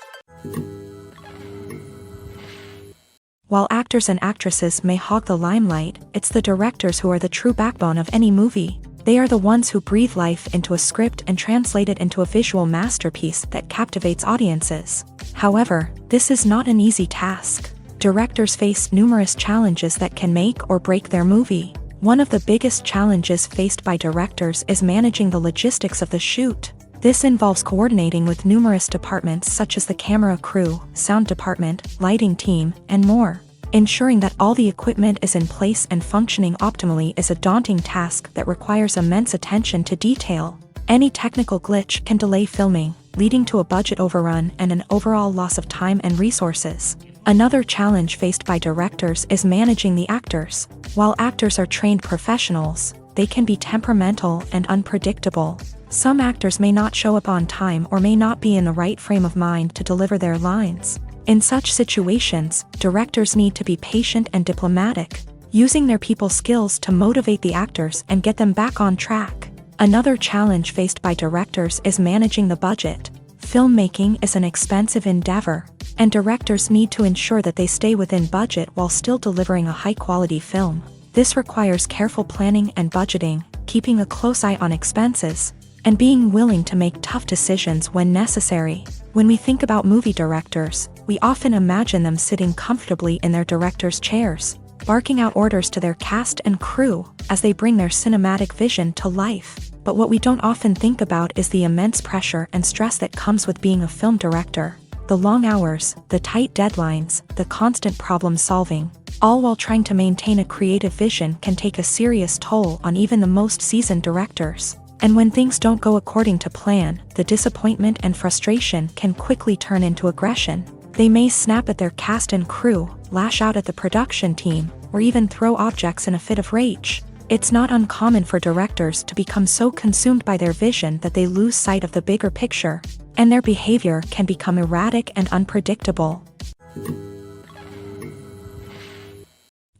While actors and actresses may hog the limelight, it's the directors who are the true backbone of any movie. They are the ones who breathe life into a script and translate it into a visual masterpiece that captivates audiences. However, this is not an easy task. Directors face numerous challenges that can make or break their movie. One of the biggest challenges faced by directors is managing the logistics of the shoot. This involves coordinating with numerous departments such as the camera crew, sound department, lighting team, and more. Ensuring that all the equipment is in place and functioning optimally is a daunting task that requires immense attention to detail. Any technical glitch can delay filming, leading to a budget overrun and an overall loss of time and resources. Another challenge faced by directors is managing the actors. While actors are trained professionals, they can be temperamental and unpredictable. Some actors may not show up on time or may not be in the right frame of mind to deliver their lines. In such situations, directors need to be patient and diplomatic, using their people skills to motivate the actors and get them back on track. Another challenge faced by directors is managing the budget. Filmmaking is an expensive endeavor, and directors need to ensure that they stay within budget while still delivering a high-quality film. This requires careful planning and budgeting, keeping a close eye on expenses, and being willing to make tough decisions when necessary. When we think about movie directors, we often imagine them sitting comfortably in their director's chairs, barking out orders to their cast and crew as they bring their cinematic vision to life. But what we don't often think about is the immense pressure and stress that comes with being a film director. The long hours, the tight deadlines, the constant problem solving, all while trying to maintain a creative vision can take a serious toll on even the most seasoned directors. And when things don't go according to plan, the disappointment and frustration can quickly turn into aggression. They may snap at their cast and crew, lash out at the production team, or even throw objects in a fit of rage. It's not uncommon for directors to become so consumed by their vision that they lose sight of the bigger picture, and their behavior can become erratic and unpredictable.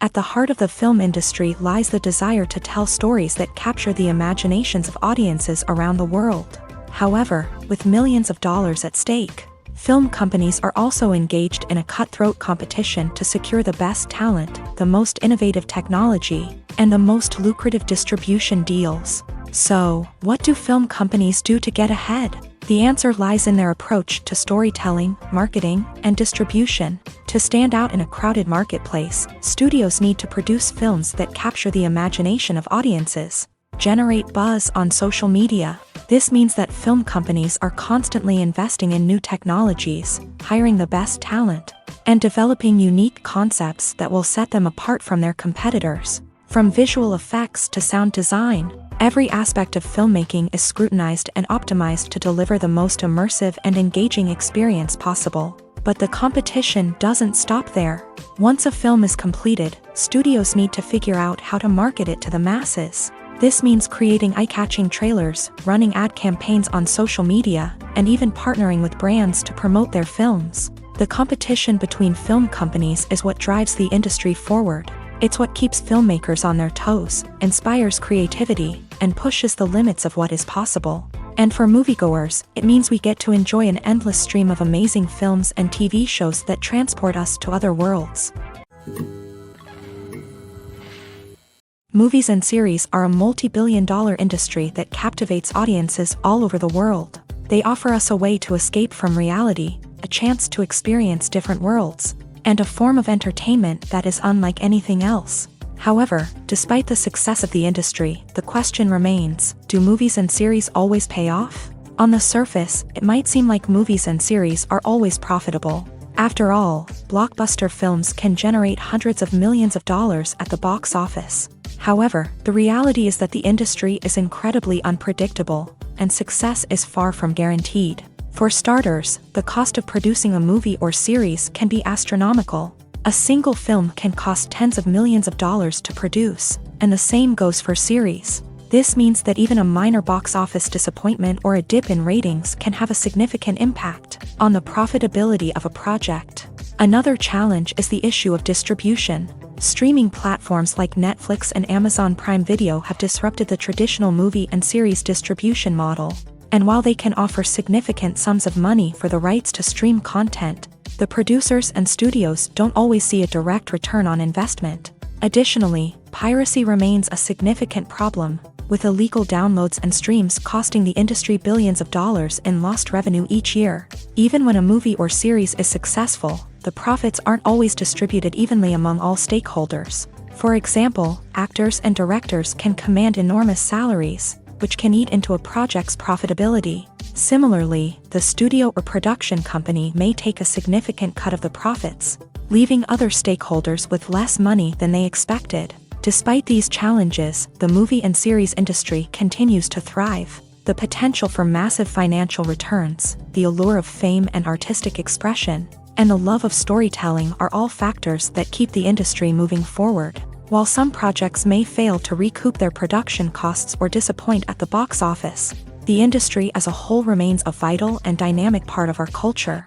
At the heart of the film industry lies the desire to tell stories that capture the imaginations of audiences around the world. However, with millions of dollars at stake, film companies are also engaged in a cutthroat competition to secure the best talent, the most innovative technology, and the most lucrative distribution deals. So, what do film companies do to get ahead? The answer lies in their approach to storytelling, marketing, and distribution. To stand out in a crowded marketplace, studios need to produce films that capture the imagination of audiences, generate buzz on social media. This means that film companies are constantly investing in new technologies, hiring the best talent, and developing unique concepts that will set them apart from their competitors. From visual effects to sound design, every aspect of filmmaking is scrutinized and optimized to deliver the most immersive and engaging experience possible. But the competition doesn't stop there. Once a film is completed, studios need to figure out how to market it to the masses. This means creating eye-catching trailers, running ad campaigns on social media, and even partnering with brands to promote their films. The competition between film companies is what drives the industry forward. It's what keeps filmmakers on their toes, inspires creativity, and pushes the limits of what is possible. And for moviegoers, it means we get to enjoy an endless stream of amazing films and TV shows that transport us to other worlds. Movies and series are a multi-billion-dollar industry that captivates audiences all over the world. They offer us a way to escape from reality, a chance to experience different worlds, and a form of entertainment that is unlike anything else. However, despite the success of the industry, the question remains, do movies and series always pay off? On the surface, it might seem like movies and series are always profitable. After all, blockbuster films can generate hundreds of millions of dollars at the box office. However, the reality is that the industry is incredibly unpredictable, and success is far from guaranteed. For starters, the cost of producing a movie or series can be astronomical. A single film can cost tens of millions of dollars to produce, and the same goes for series. This means that even a minor box office disappointment or a dip in ratings can have a significant impact on the profitability of a project. Another challenge is the issue of distribution. Streaming platforms like Netflix and Amazon Prime Video have disrupted the traditional movie and series distribution model. And while they can offer significant sums of money for the rights to stream content, the producers and studios don't always see a direct return on investment. Additionally, piracy remains a significant problem, with illegal downloads and streams costing the industry billions of dollars in lost revenue each year. Even when a movie or series is successful, the profits aren't always distributed evenly among all stakeholders. For example, actors and directors can command enormous salaries, which can eat into a project's profitability. Similarly, the studio or production company may take a significant cut of the profits, leaving other stakeholders with less money than they expected. Despite these challenges, the movie and series industry continues to thrive. The potential for massive financial returns, the allure of fame and artistic expression, and the love of storytelling are all factors that keep the industry moving forward. While some projects may fail to recoup their production costs or disappoint at the box office, the industry as a whole remains a vital and dynamic part of our culture.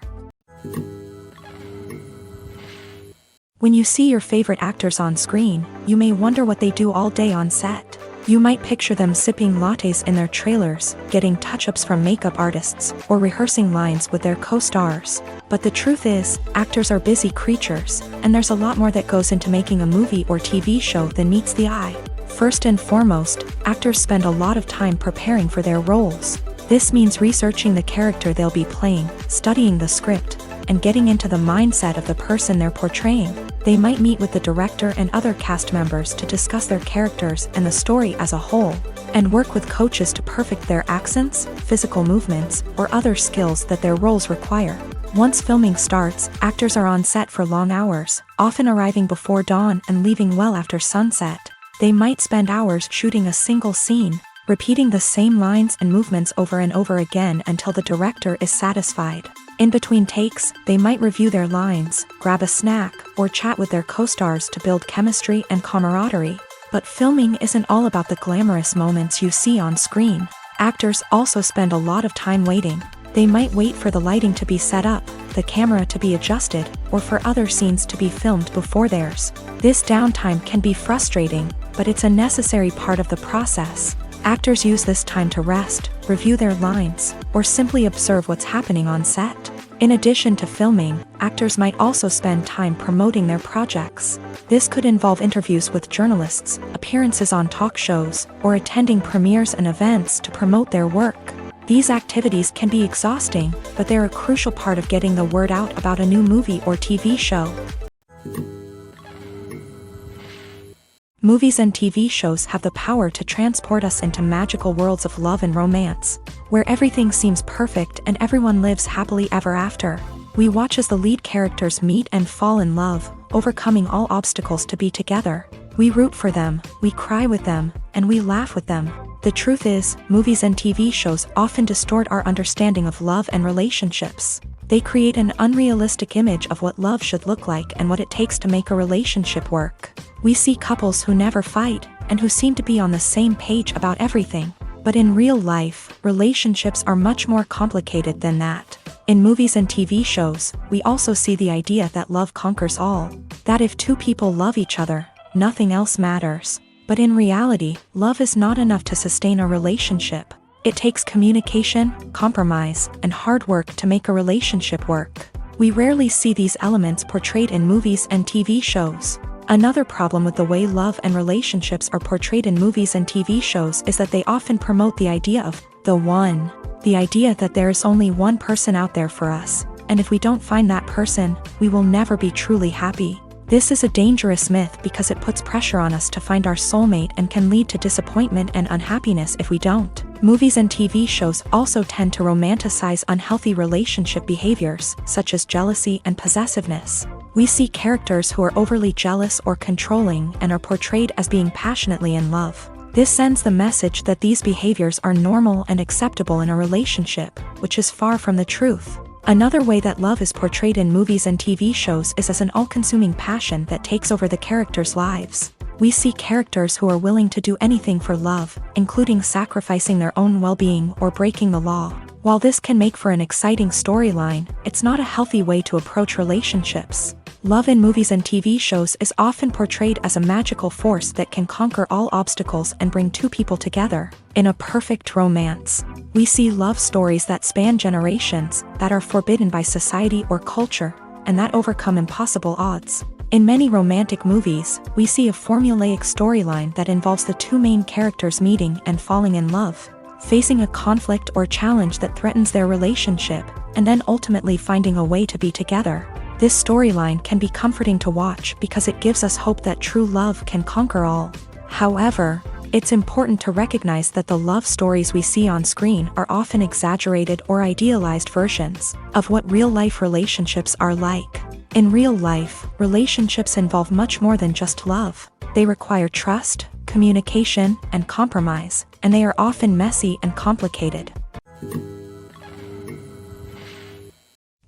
When you see your favorite actors on screen, you may wonder what they do all day on set. You might picture them sipping lattes in their trailers, getting touch-ups from makeup artists, or rehearsing lines with their co-stars. But the truth is, actors are busy creatures, and there's a lot more that goes into making a movie or TV show than meets the eye. First and foremost, actors spend a lot of time preparing for their roles. This means researching the character they'll be playing, studying the script, and getting into the mindset of the person they're portraying. They might meet with the director and other cast members to discuss their characters and the story as a whole, and work with coaches to perfect their accents, physical movements, or other skills that their roles require. Once filming starts, actors are on set for long hours, often arriving before dawn and leaving well after sunset. They might spend hours shooting a single scene, repeating the same lines and movements over and over again until the director is satisfied. In between takes, they might review their lines, grab a snack, or chat with their co-stars to build chemistry and camaraderie. But filming isn't all about the glamorous moments you see on screen. Actors also spend a lot of time waiting. They might wait for the lighting to be set up, the camera to be adjusted, or for other scenes to be filmed before theirs. This downtime can be frustrating, but it's a necessary part of the process. Actors use this time to rest, review their lines, or simply observe what's happening on set. In addition to filming, actors might also spend time promoting their projects. This could involve interviews with journalists, appearances on talk shows, or attending premieres and events to promote their work. These activities can be exhausting, but they're a crucial part of getting the word out about a new movie or TV show. Movies and TV shows have the power to transport us into magical worlds of love and romance, where everything seems perfect and everyone lives happily ever after. We watch as the lead characters meet and fall in love, overcoming all obstacles to be together. We root for them, we cry with them, and we laugh with them. The truth is, movies and TV shows often distort our understanding of love and relationships. They create an unrealistic image of what love should look like and what it takes to make a relationship work. We see couples who never fight, and who seem to be on the same page about everything. But in real life, relationships are much more complicated than that. In movies and TV shows, we also see the idea that love conquers all. That if two people love each other, nothing else matters. But in reality, love is not enough to sustain a relationship. It takes communication, compromise, and hard work to make a relationship work. We rarely see these elements portrayed in movies and TV shows. Another problem with the way love and relationships are portrayed in movies and TV shows is that they often promote the idea of the one. The idea that there is only one person out there for us, and if we don't find that person, we will never be truly happy. This is a dangerous myth because it puts pressure on us to find our soulmate and can lead to disappointment and unhappiness if we don't. Movies and TV shows also tend to romanticize unhealthy relationship behaviors, such as jealousy and possessiveness. We see characters who are overly jealous or controlling and are portrayed as being passionately in love. This sends the message that these behaviors are normal and acceptable in a relationship, which is far from the truth. Another way that love is portrayed in movies and TV shows is as an all-consuming passion that takes over the characters' lives. We see characters who are willing to do anything for love, including sacrificing their own well-being or breaking the law. While this can make for an exciting storyline, it's not a healthy way to approach relationships. Love in movies and TV shows is often portrayed as a magical force that can conquer all obstacles and bring two people together. In a perfect romance, we see love stories that span generations, that are forbidden by society or culture, and that overcome impossible odds. In many romantic movies, we see a formulaic storyline that involves the two main characters meeting and falling in love, facing a conflict or challenge that threatens their relationship, and then ultimately finding a way to be together. This storyline can be comforting to watch because it gives us hope that true love can conquer all. However, it's important to recognize that the love stories we see on screen are often exaggerated or idealized versions of what real-life relationships are like. In real life, relationships involve much more than just love. They require trust, communication, and compromise, and they are often messy and complicated.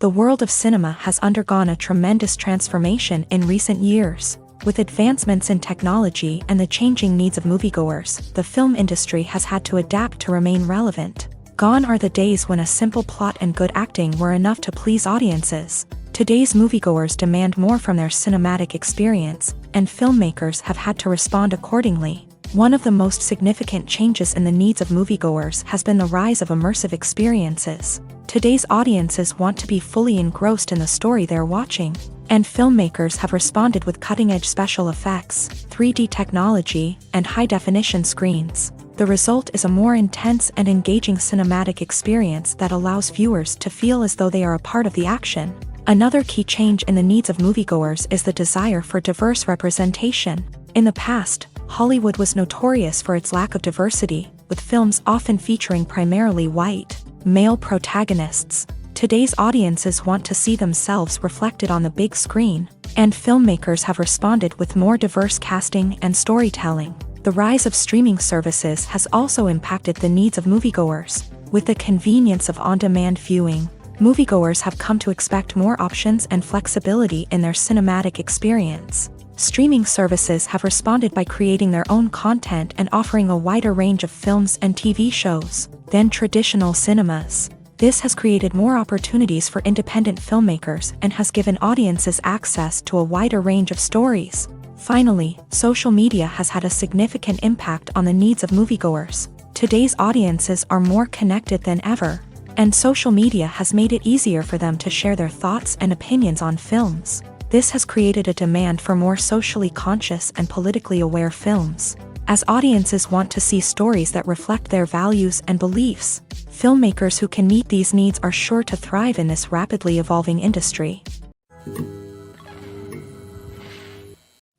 The world of cinema has undergone a tremendous transformation in recent years. With advancements in technology and the changing needs of moviegoers, the film industry has had to adapt to remain relevant. Gone are the days when a simple plot and good acting were enough to please audiences. Today's moviegoers demand more from their cinematic experience, and filmmakers have had to respond accordingly. One of the most significant changes in the needs of moviegoers has been the rise of immersive experiences. Today's audiences want to be fully engrossed in the story they're watching, and filmmakers have responded with cutting-edge special effects, 3D technology, and high-definition screens. The result is a more intense and engaging cinematic experience that allows viewers to feel as though they are a part of the action. Another key change in the needs of moviegoers is the desire for diverse representation. In the past, Hollywood was notorious for its lack of diversity, with films often featuring primarily white, male protagonists. Today's audiences want to see themselves reflected on the big screen, and filmmakers have responded with more diverse casting and storytelling. The rise of streaming services has also impacted the needs of moviegoers. With the convenience of on-demand viewing, moviegoers have come to expect more options and flexibility in their cinematic experience. Streaming services have responded by creating their own content and offering a wider range of films and TV shows than traditional cinemas. This has created more opportunities for independent filmmakers and has given audiences access to a wider range of stories. Finally, social media has had a significant impact on the needs of moviegoers. Today's audiences are more connected than ever, and social media has made it easier for them to share their thoughts and opinions on films. This has created a demand for more socially conscious and politically aware films. As audiences want to see stories that reflect their values and beliefs, filmmakers who can meet these needs are sure to thrive in this rapidly evolving industry.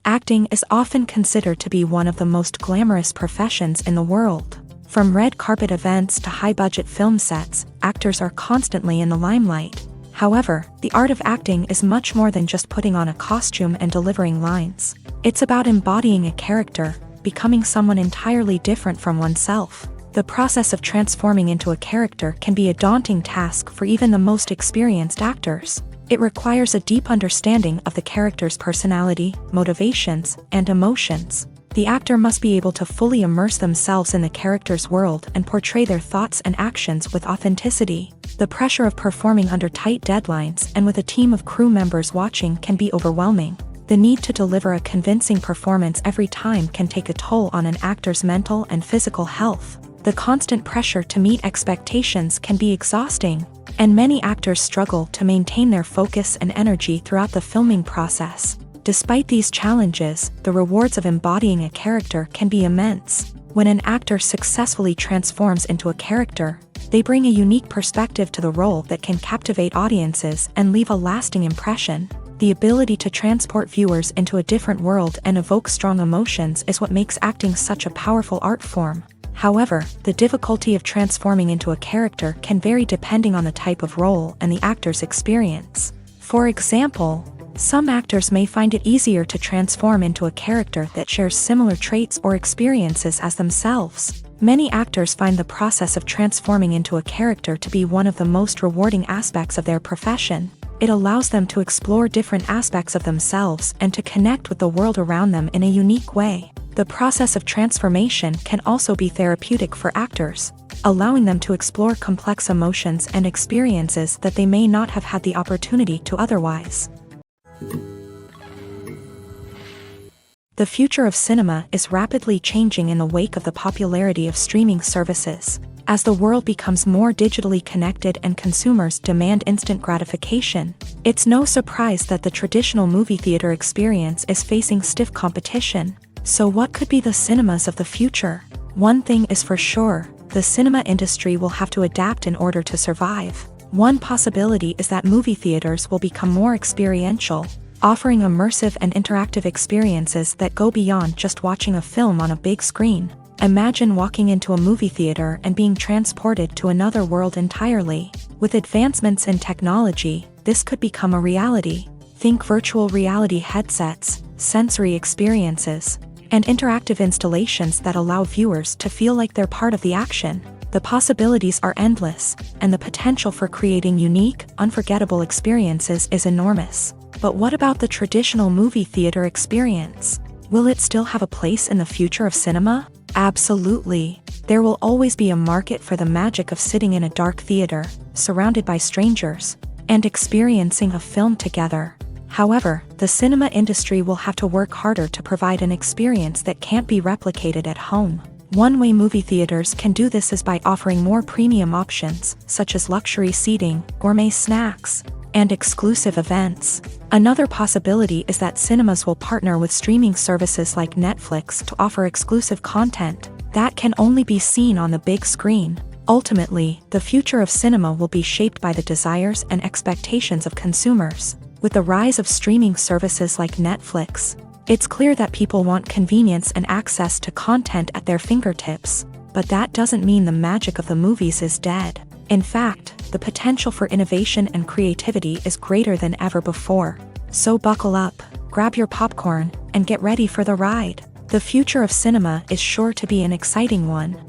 Acting is often considered to be one of the most glamorous professions in the world. From red carpet events to high-budget film sets, actors are constantly in the limelight. However, the art of acting is much more than just putting on a costume and delivering lines. It's about embodying a character, becoming someone entirely different from oneself. The process of transforming into a character can be a daunting task for even the most experienced actors. It requires a deep understanding of the character's personality, motivations, and emotions. The actor must be able to fully immerse themselves in the character's world and portray their thoughts and actions with authenticity. The pressure of performing under tight deadlines and with a team of crew members watching can be overwhelming. The need to deliver a convincing performance every time can take a toll on an actor's mental and physical health. The constant pressure to meet expectations can be exhausting, and many actors struggle to maintain their focus and energy throughout the filming process. Despite these challenges, the rewards of embodying a character can be immense. When an actor successfully transforms into a character, they bring a unique perspective to the role that can captivate audiences and leave a lasting impression. The ability to transport viewers into a different world and evoke strong emotions is what makes acting such a powerful art form. However, the difficulty of transforming into a character can vary depending on the type of role and the actor's experience. For example, some actors may find it easier to transform into a character that shares similar traits or experiences as themselves. Many actors find the process of transforming into a character to be one of the most rewarding aspects of their profession. It allows them to explore different aspects of themselves and to connect with the world around them in a unique way. The process of transformation can also be therapeutic for actors, allowing them to explore complex emotions and experiences that they may not have had the opportunity to otherwise. The future of cinema is rapidly changing in the wake of the popularity of streaming services. As the world becomes more digitally connected and consumers demand instant gratification, it's no surprise that the traditional movie theater experience is facing stiff competition. So what could be the cinemas of the future? One thing is for sure, the cinema industry will have to adapt in order to survive. One possibility is that movie theaters will become more experiential, offering immersive and interactive experiences that go beyond just watching a film on a big screen. Imagine walking into a movie theater and being transported to another world entirely. With advancements in technology, this could become a reality. Think virtual reality headsets, sensory experiences, and interactive installations that allow viewers to feel like they're part of the action. The possibilities are endless, and the potential for creating unique, unforgettable experiences is enormous. But what about the traditional movie theater experience? Will it still have a place in the future of cinema? Absolutely. There will always be a market for the magic of sitting in a dark theater, surrounded by strangers, and experiencing a film together. However, the cinema industry will have to work harder to provide an experience that can't be replicated at home. One way movie theaters can do this is by offering more premium options, such as luxury seating, gourmet snacks, and exclusive events. Another possibility is that cinemas will partner with streaming services like Netflix to offer exclusive content that can only be seen on the big screen. Ultimately, the future of cinema will be shaped by the desires and expectations of consumers. With the rise of streaming services like Netflix, it's clear that people want convenience and access to content at their fingertips. But that doesn't mean the magic of the movies is dead. In fact, the potential for innovation and creativity is greater than ever before. So buckle up, grab your popcorn, and get ready for the ride. The future of cinema is sure to be an exciting one.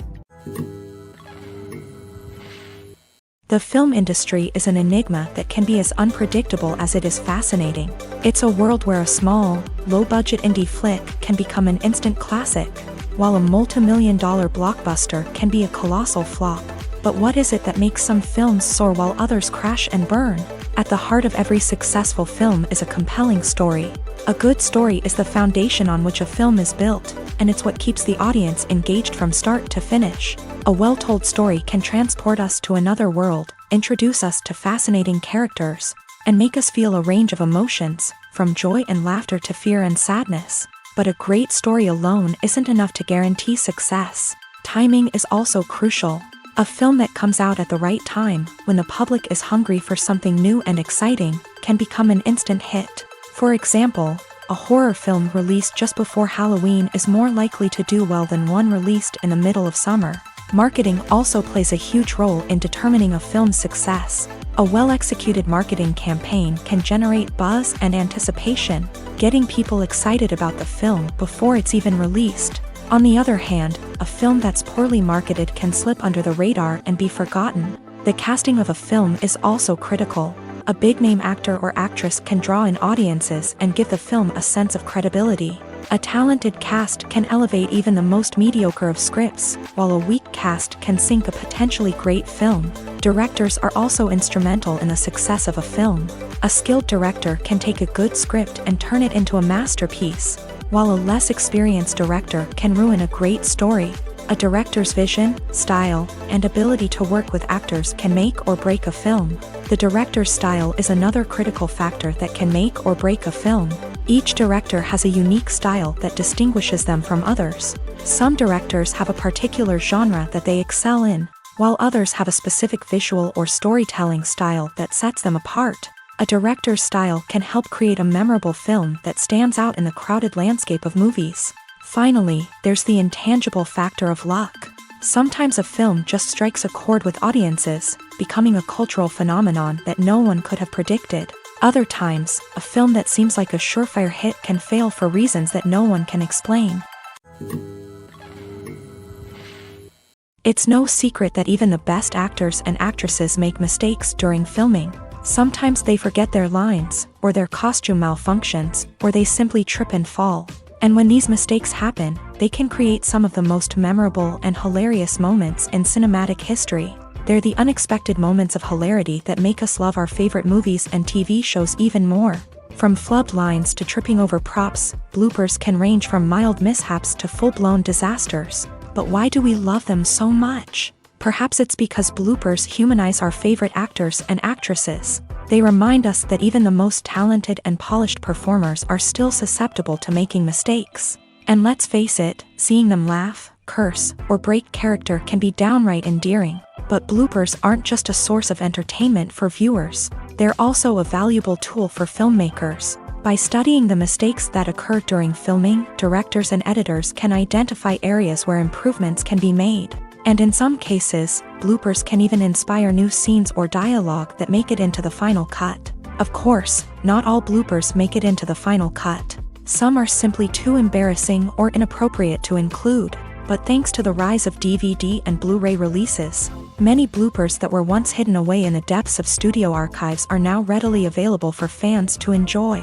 The film industry is an enigma that can be as unpredictable as it is fascinating. It's a world where a small, low-budget indie flick can become an instant classic, while a multi-million-dollar blockbuster can be a colossal flop. But what is it that makes some films soar while others crash and burn? At the heart of every successful film is a compelling story. A good story is the foundation on which a film is built, and it's what keeps the audience engaged from start to finish. A well-told story can transport us to another world, introduce us to fascinating characters, and make us feel a range of emotions, from joy and laughter to fear and sadness. But a great story alone isn't enough to guarantee success. Timing is also crucial. A film that comes out at the right time, when the public is hungry for something new and exciting, can become an instant hit. For example, a horror film released just before Halloween is more likely to do well than one released in the middle of summer. Marketing also plays a huge role in determining a film's success. A well-executed marketing campaign can generate buzz and anticipation, getting people excited about the film before it's even released. On the other hand, a film that's poorly marketed can slip under the radar and be forgotten. The casting of a film is also critical. A big-name actor or actress can draw in audiences and give the film a sense of credibility. A talented cast can elevate even the most mediocre of scripts, while a weak cast can sink a potentially great film. Directors are also instrumental in the success of a film. A skilled director can take a good script and turn it into a masterpiece, while a less experienced director can ruin a great story. A director's vision, style, and ability to work with actors can make or break a film. The director's style is another critical factor that can make or break a film. Each director has a unique style that distinguishes them from others. Some directors have a particular genre that they excel in, while others have a specific visual or storytelling style that sets them apart. A director's style can help create a memorable film that stands out in the crowded landscape of movies. Finally, there's the intangible factor of luck. Sometimes a film just strikes a chord with audiences, becoming a cultural phenomenon that no one could have predicted. Other times, a film that seems like a surefire hit can fail for reasons that no one can explain. It's no secret that even the best actors and actresses make mistakes during filming. Sometimes they forget their lines, or their costume malfunctions, or they simply trip and fall. And when these mistakes happen, they can create some of the most memorable and hilarious moments in cinematic history. They're the unexpected moments of hilarity that make us love our favorite movies and TV shows even more. From flubbed lines to tripping over props, bloopers can range from mild mishaps to full-blown disasters. But why do we love them so much? Perhaps it's because bloopers humanize our favorite actors and actresses. They remind us that even the most talented and polished performers are still susceptible to making mistakes. And let's face it, seeing them laugh, curse, or break character can be downright endearing. But bloopers aren't just a source of entertainment for viewers. They're also a valuable tool for filmmakers. By studying the mistakes that occur during filming, directors and editors can identify areas where improvements can be made. And in some cases, bloopers can even inspire new scenes or dialogue that make it into the final cut. Of course, not all bloopers make it into the final cut. Some are simply too embarrassing or inappropriate to include. But thanks to the rise of DVD and Blu-ray releases, many bloopers that were once hidden away in the depths of studio archives are now readily available for fans to enjoy.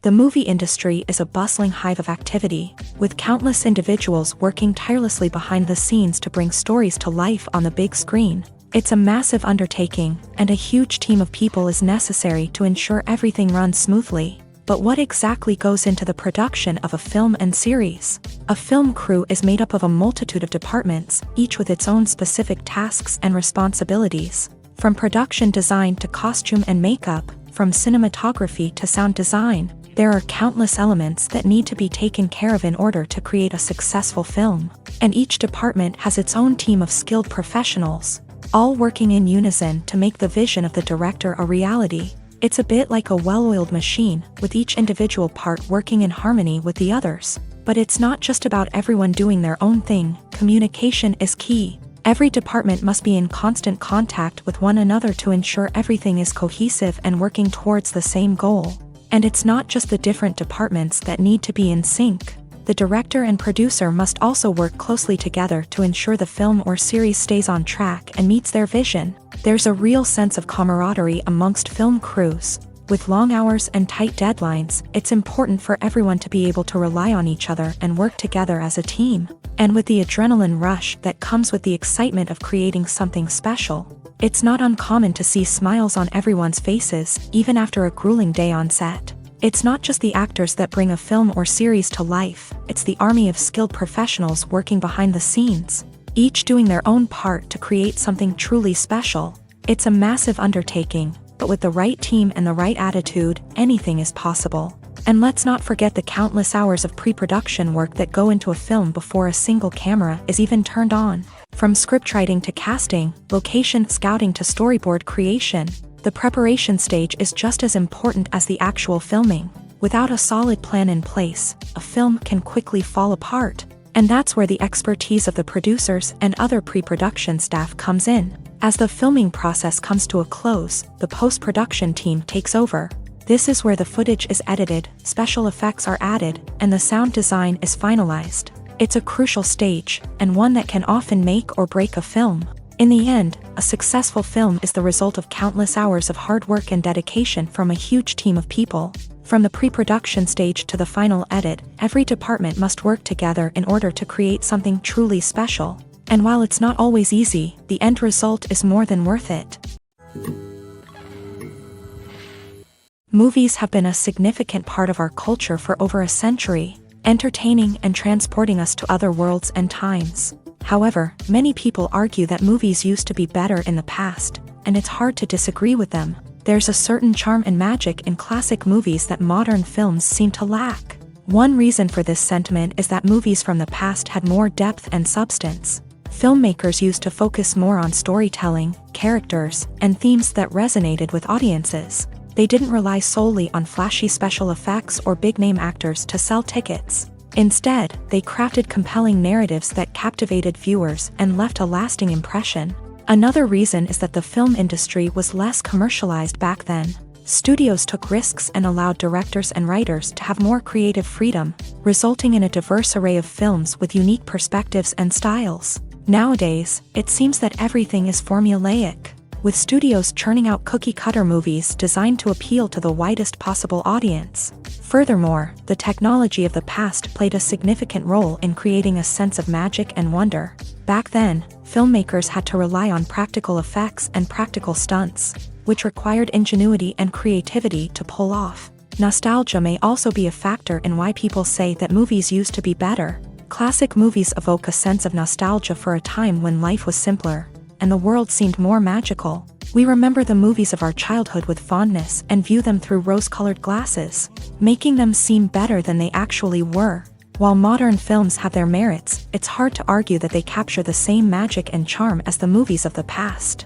The movie industry is a bustling hive of activity, with countless individuals working tirelessly behind the scenes to bring stories to life on the big screen. It's a massive undertaking, and a huge team of people is necessary to ensure everything runs smoothly. But what exactly goes into the production of a film and series? A film crew is made up of a multitude of departments, each with its own specific tasks and responsibilities. From production design to costume and makeup, from cinematography to sound design, there are countless elements that need to be taken care of in order to create a successful film. And each department has its own team of skilled professionals, all working in unison to make the vision of the director a reality. It's a bit like a well-oiled machine, with each individual part working in harmony with the others. But it's not just about everyone doing their own thing. Communication is key. Every department must be in constant contact with one another to ensure everything is cohesive and working towards the same goal. And it's not just the different departments that need to be in sync. The director and producer must also work closely together to ensure the film or series stays on track and meets their vision. There's a real sense of camaraderie amongst film crews. With long hours and tight deadlines, it's important for everyone to be able to rely on each other and work together as a team. And with the adrenaline rush that comes with the excitement of creating something special, it's not uncommon to see smiles on everyone's faces, even after a grueling day on set. It's not just the actors that bring a film or series to life, it's the army of skilled professionals working behind the scenes, each doing their own part to create something truly special. It's a massive undertaking, but with the right team and the right attitude, anything is possible. And let's not forget the countless hours of pre-production work that go into a film before a single camera is even turned on. From scriptwriting to casting, location scouting to storyboard creation, the preparation stage is just as important as the actual filming. Without a solid plan in place, a film can quickly fall apart. And that's where the expertise of the producers and other pre-production staff comes in. As the filming process comes to a close, the post-production team takes over. This is where the footage is edited, special effects are added, and the sound design is finalized. It's a crucial stage, and one that can often make or break a film. In the end, a successful film is the result of countless hours of hard work and dedication from a huge team of people. From the pre-production stage to the final edit, every department must work together in order to create something truly special. And while it's not always easy, the end result is more than worth it. Movies have been a significant part of our culture for over a century, entertaining and transporting us to other worlds and times. However, many people argue that movies used to be better in the past, and it's hard to disagree with them. There's a certain charm and magic in classic movies that modern films seem to lack. One reason for this sentiment is that movies from the past had more depth and substance. Filmmakers used to focus more on storytelling, characters, and themes that resonated with audiences. They didn't rely solely on flashy special effects or big-name actors to sell tickets. Instead, they crafted compelling narratives that captivated viewers and left a lasting impression. Another reason is that the film industry was less commercialized back then. Studios took risks and allowed directors and writers to have more creative freedom, resulting in a diverse array of films with unique perspectives and styles. Nowadays, it seems that everything is formulaic, with studios churning out cookie-cutter movies designed to appeal to the widest possible audience. Furthermore, the technology of the past played a significant role in creating a sense of magic and wonder. Back then, filmmakers had to rely on practical effects and practical stunts, which required ingenuity and creativity to pull off. Nostalgia may also be a factor in why people say that movies used to be better. Classic movies evoke a sense of nostalgia for a time when life was simpler, and the world seemed more magical. We remember the movies of our childhood with fondness and view them through rose-colored glasses, making them seem better than they actually were. While modern films have their merits, it's hard to argue that they capture the same magic and charm as the movies of the past.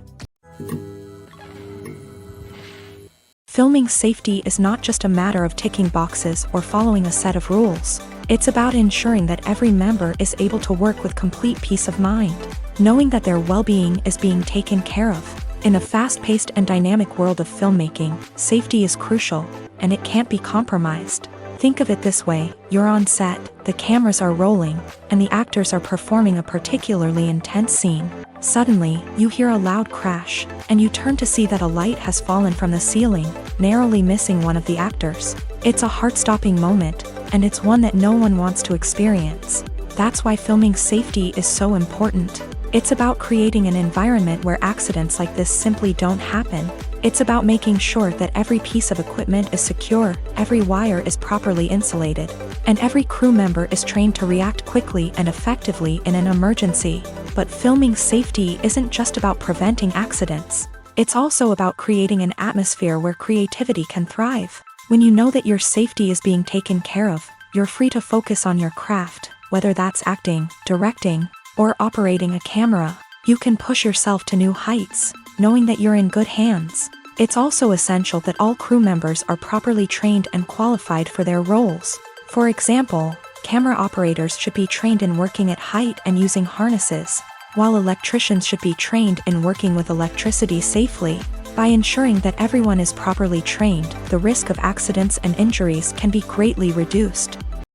Filming safety is not just a matter of ticking boxes or following a set of rules. It's about ensuring that every member is able to work with complete peace of mind, knowing that their well-being is being taken care of. In a fast-paced and dynamic world of filmmaking, safety is crucial, and it can't be compromised. Think of it this way: you're on set, the cameras are rolling, and the actors are performing a particularly intense scene. Suddenly, you hear a loud crash, and you turn to see that a light has fallen from the ceiling, narrowly missing one of the actors. It's a heart-stopping moment, and it's one that no one wants to experience. That's why filming safety is so important. It's about creating an environment where accidents like this simply don't happen. It's about making sure that every piece of equipment is secure, every wire is properly insulated, and every crew member is trained to react quickly and effectively in an emergency. But filming safety isn't just about preventing accidents. It's also about creating an atmosphere where creativity can thrive. When you know that your safety is being taken care of, you're free to focus on your craft, whether that's acting, directing, or operating a camera. You can push yourself to new heights, knowing that you're in good hands. It's also essential that all crew members are properly trained and qualified for their roles. For example, camera operators should be trained in working at height and using harnesses, while electricians should be trained in working with electricity safely. By ensuring that everyone is properly trained, the risk of accidents and injuries can be greatly reduced.